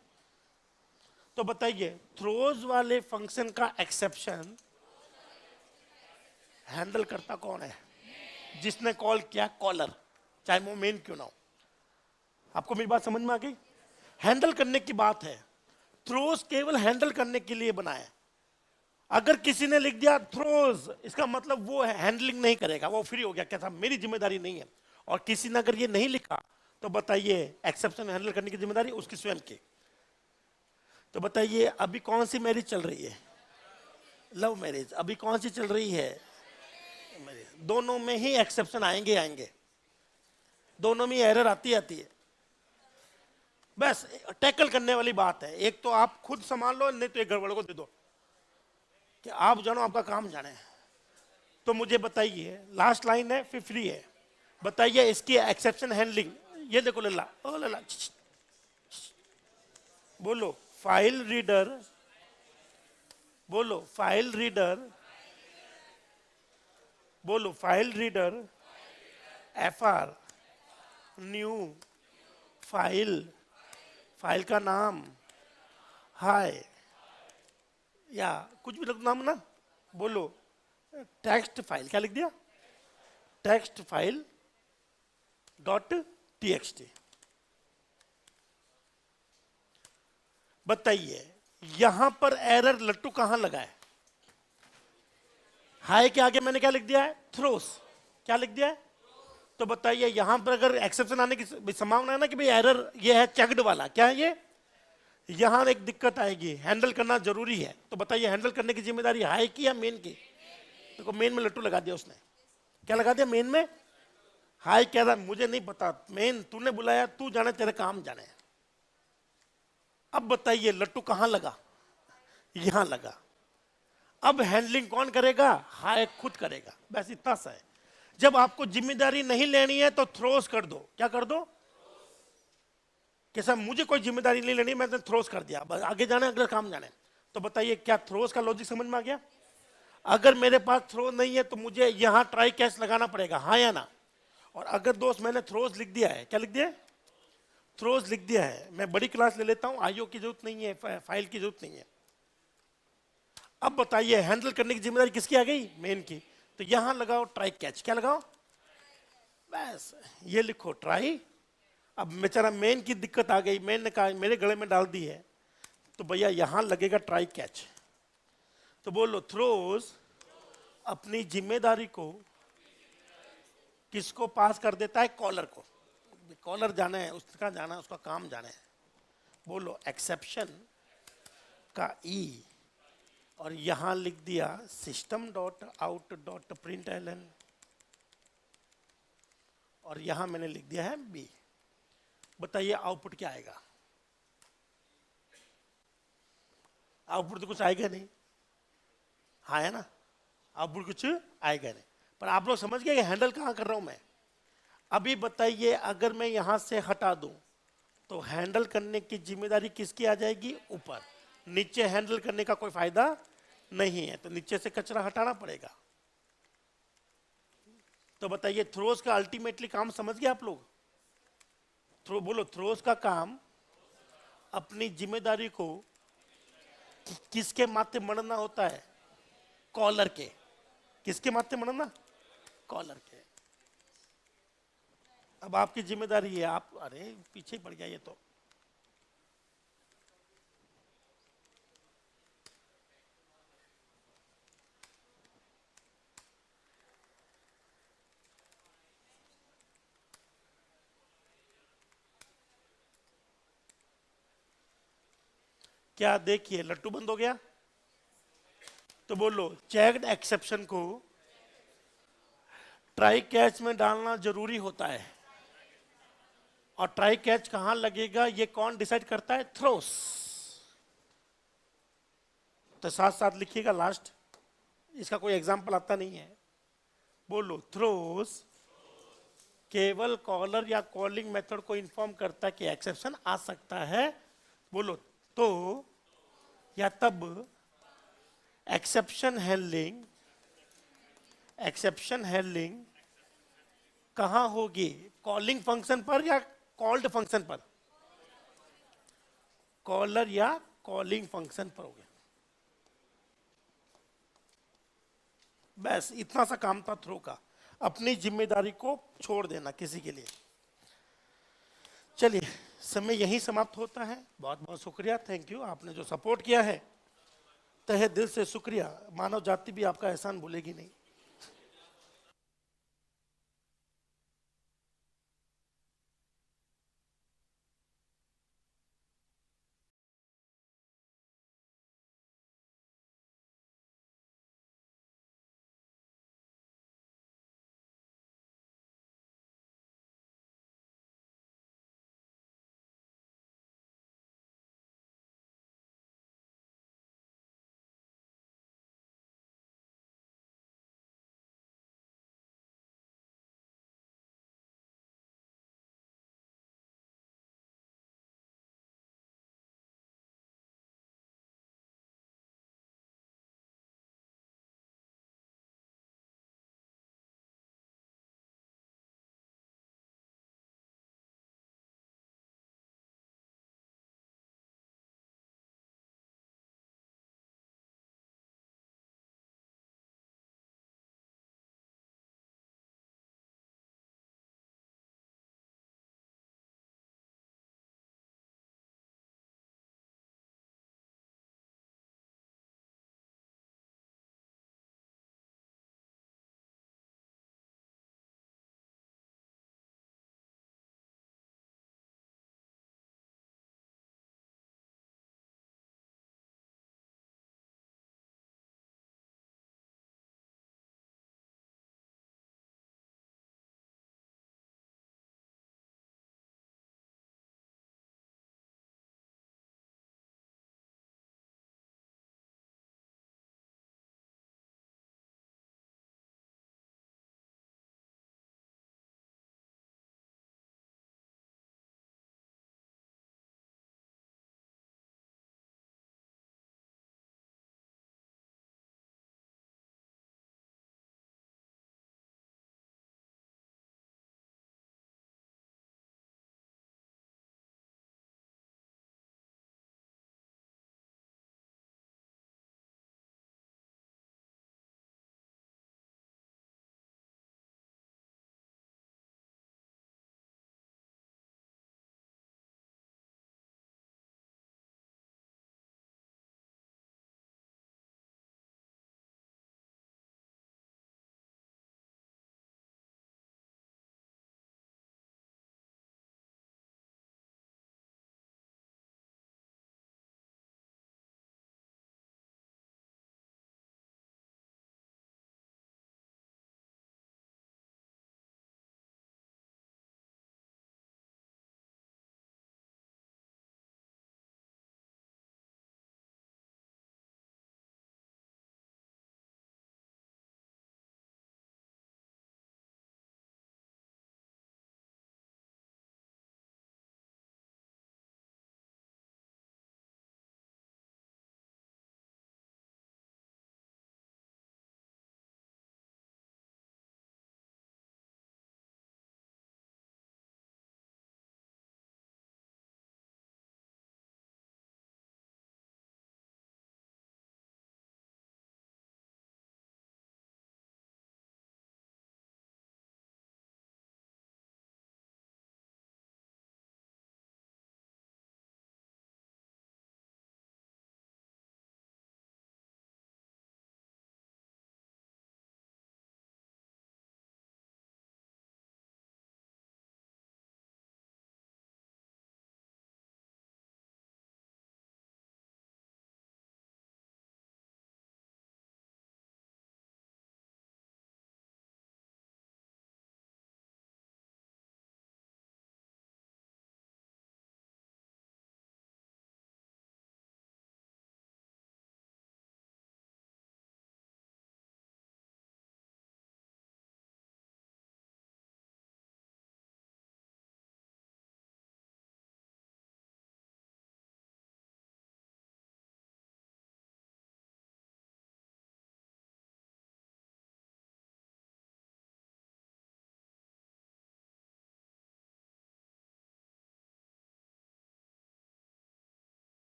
तो बताइए, थ्रोज वाले फंक्शन का एक्सेप्शन हैंडल करता कौन है? जिसने कॉल किया, कॉलर, चाहे वो मेन क्यों ना हो। आपको मेरी बात समझ में आ गई? हैंडल करने की बात है। थ्रोज केवल हैंडल करने के लिए बना है। अगर किसी ने लिख दिया थ्रोज, इसका मतलब वो हैंडलिंग नहीं करेगा, वो फ्री हो गया, क्या था मेरी जिम्मेदारी नहीं है। और किसी ने अगर ये नहीं लिखा तो बताइए एक्सेप्शन हैंडल करने की जिम्मेदारी उसकी स्वयं की। तो बताइए अभी कौन सी मैरिज चल रही है? Love marriage. अभी कौन सी चल रही है? मैरिज। दोनों में ही एक्सेप्शन आएंगे आएंगे, दोनों में एरर आती आती है। बस टैकल करने वाली बात है। एक तो आप खुद संभाल लो, नहीं तो एक गड़बड़ को दे दो कि आप जानो, आपका काम जाने। तो मुझे बताइए, लास्ट लाइन है फिर फ्री है, बताइए इसकी एक्सेप्शन हैंडलिंग। ये देखो लल्ला, ओ लल्ला, बोलो फाइल रीडर, बोलो फाइल रीडर, बोलो file reader, FR, new file, file का नाम, हाय, या कुछ भी नाम ना, बोलो टेक्स्ट फाइल, क्या लिख दिया? Text file dot TXT. बताइए यहां पर एरर लट्टू कहां लगा है? हाय के आगे मैंने क्या लिख दिया है? थ्रोस। क्या लिख दिया है? तो बताइए यहां पर अगर एक्सेप्शन आने की संभावना है ना कि भाई एरर ये है चेक्ड वाला, क्या है ये? यहां एक दिक्कत आएगी, हैंडल करना जरूरी है। तो बताइए हैंडल करने की जिम्मेदारी हाई की या मेन की? देखो मेन में लट्टू लगा दिया उसने। क्या लगा दिया मेन में? हाई कह रहा मुझे नहीं पता, मेन तूने बुलाया, तू जाने, तेरे काम जाने। अब बताइए लट्टू कहां लगा? यहां लगा। अब हैंडलिंग कौन करेगा? हाई खुद करेगा। बस इतना सा है। जब आपको जिम्मेदारी नहीं लेनी है तो थ्रोस कर दो। क्या कर दो? कि साहब मुझे कोई जिम्मेदारी नहीं लेनी, मैंने थ्रोस कर दिया, बस आगे जाना अगला काम जाने। तो बताइए क्या थ्रोस का लॉजिक समझ में आ गया? अगर मेरे पास थ्रो नहीं है तो मुझे यहां ट्राई कैच लगाना पड़ेगा, हाँ या ना? और अगर दोस्त मैंने थ्रोज लिख दिया है, क्या लिख दिया है? थ्रोज लिख दिया है, मैं बड़ी क्लास ले लेता हूं, आईओ की जरूरत नहीं है, फाइल की जरूरत नहीं है। अब बताइए हैंडल करने की जिम्मेदारी किसकी आ गई? मेन की। तो यहां लगाओ ट्राई कैच। क्या लगाओ? बस ये लिखो ट्राई। अब बेचारा मेन की दिक्कत आ गई, मेन ने कहा मेरे गले में डाल दी है, तो भैया यहां लगेगा ट्राई कैच। तो बोलो थ्रोज अपनी जिम्मेदारी को किसको पास कर देता है? कॉलर को। कॉलर जाना है, उसका जाना, उसका काम जाना है। बोलो एक्सेप्शन का ई, और यहां लिख दिया system dot out dot println, और यहां मैंने लिख दिया है बी। बताइए आउटपुट क्या आएगा? आउटपुट तो कुछ आएगा नहीं, हाँ है ना? आउटपुट कुछ आएगा नहीं। पर आप लोग समझ गए कि हैंडल कहां कर रहा हूं मैं? अभी बताइए अगर मैं यहां से हटा दूं तो हैंडल करने की जिम्मेदारी किसकी आ जाएगी? ऊपर। नीचे हैंडल करने का कोई फायदा नहीं है, तो नीचे से कचरा हटाना पड़ेगा। तो बताइए थ्रोज का अल्टीमेटली काम समझ गए आप लोग? बोलो थ्रोज का काम अपनी जिम्मेदारी को किसके माथे मढ़ना होता है? कॉलर के। किसके माथे मढ़ना? कॉलर के। अब आपकी जिम्मेदारी है, आप, अरे पीछे पड़ गया ये तो। क्या देखिए लट्टू बंद हो गया? तो बोलो चेक्ड एक्सेप्शन को ट्राई कैच में डालना जरूरी होता है। और ट्राई कैच कहां लगेगा ये कौन डिसाइड करता है? थ्रोस। तो साथ साथ लिखिएगा लास्ट, इसका कोई एग्जांपल आता नहीं है। बोलो थ्रोस केवल कॉलर या कॉलिंग मेथड को इन्फॉर्म करता है कि एक्सेप्शन आ सकता है। बोलो तो या तब एक्सेप्शन हैंडलिंग, एक्सेप्शन हैंडलिंग कहां होगी? कॉलिंग फंक्शन पर या कॉल्ड फंक्शन पर? कॉलर या कॉलिंग फंक्शन पर होगी। बस इतना सा काम था थ्रो का, अपनी जिम्मेदारी को छोड़ देना किसी के लिए। चलिए समय यहीं समाप्त होता है। बहुत बहुत शुक्रिया, थैंक यू। आपने जो सपोर्ट किया है, तहे दिल से शुक्रिया। मानव जाति भी आपका एहसान भूलेगी नहीं।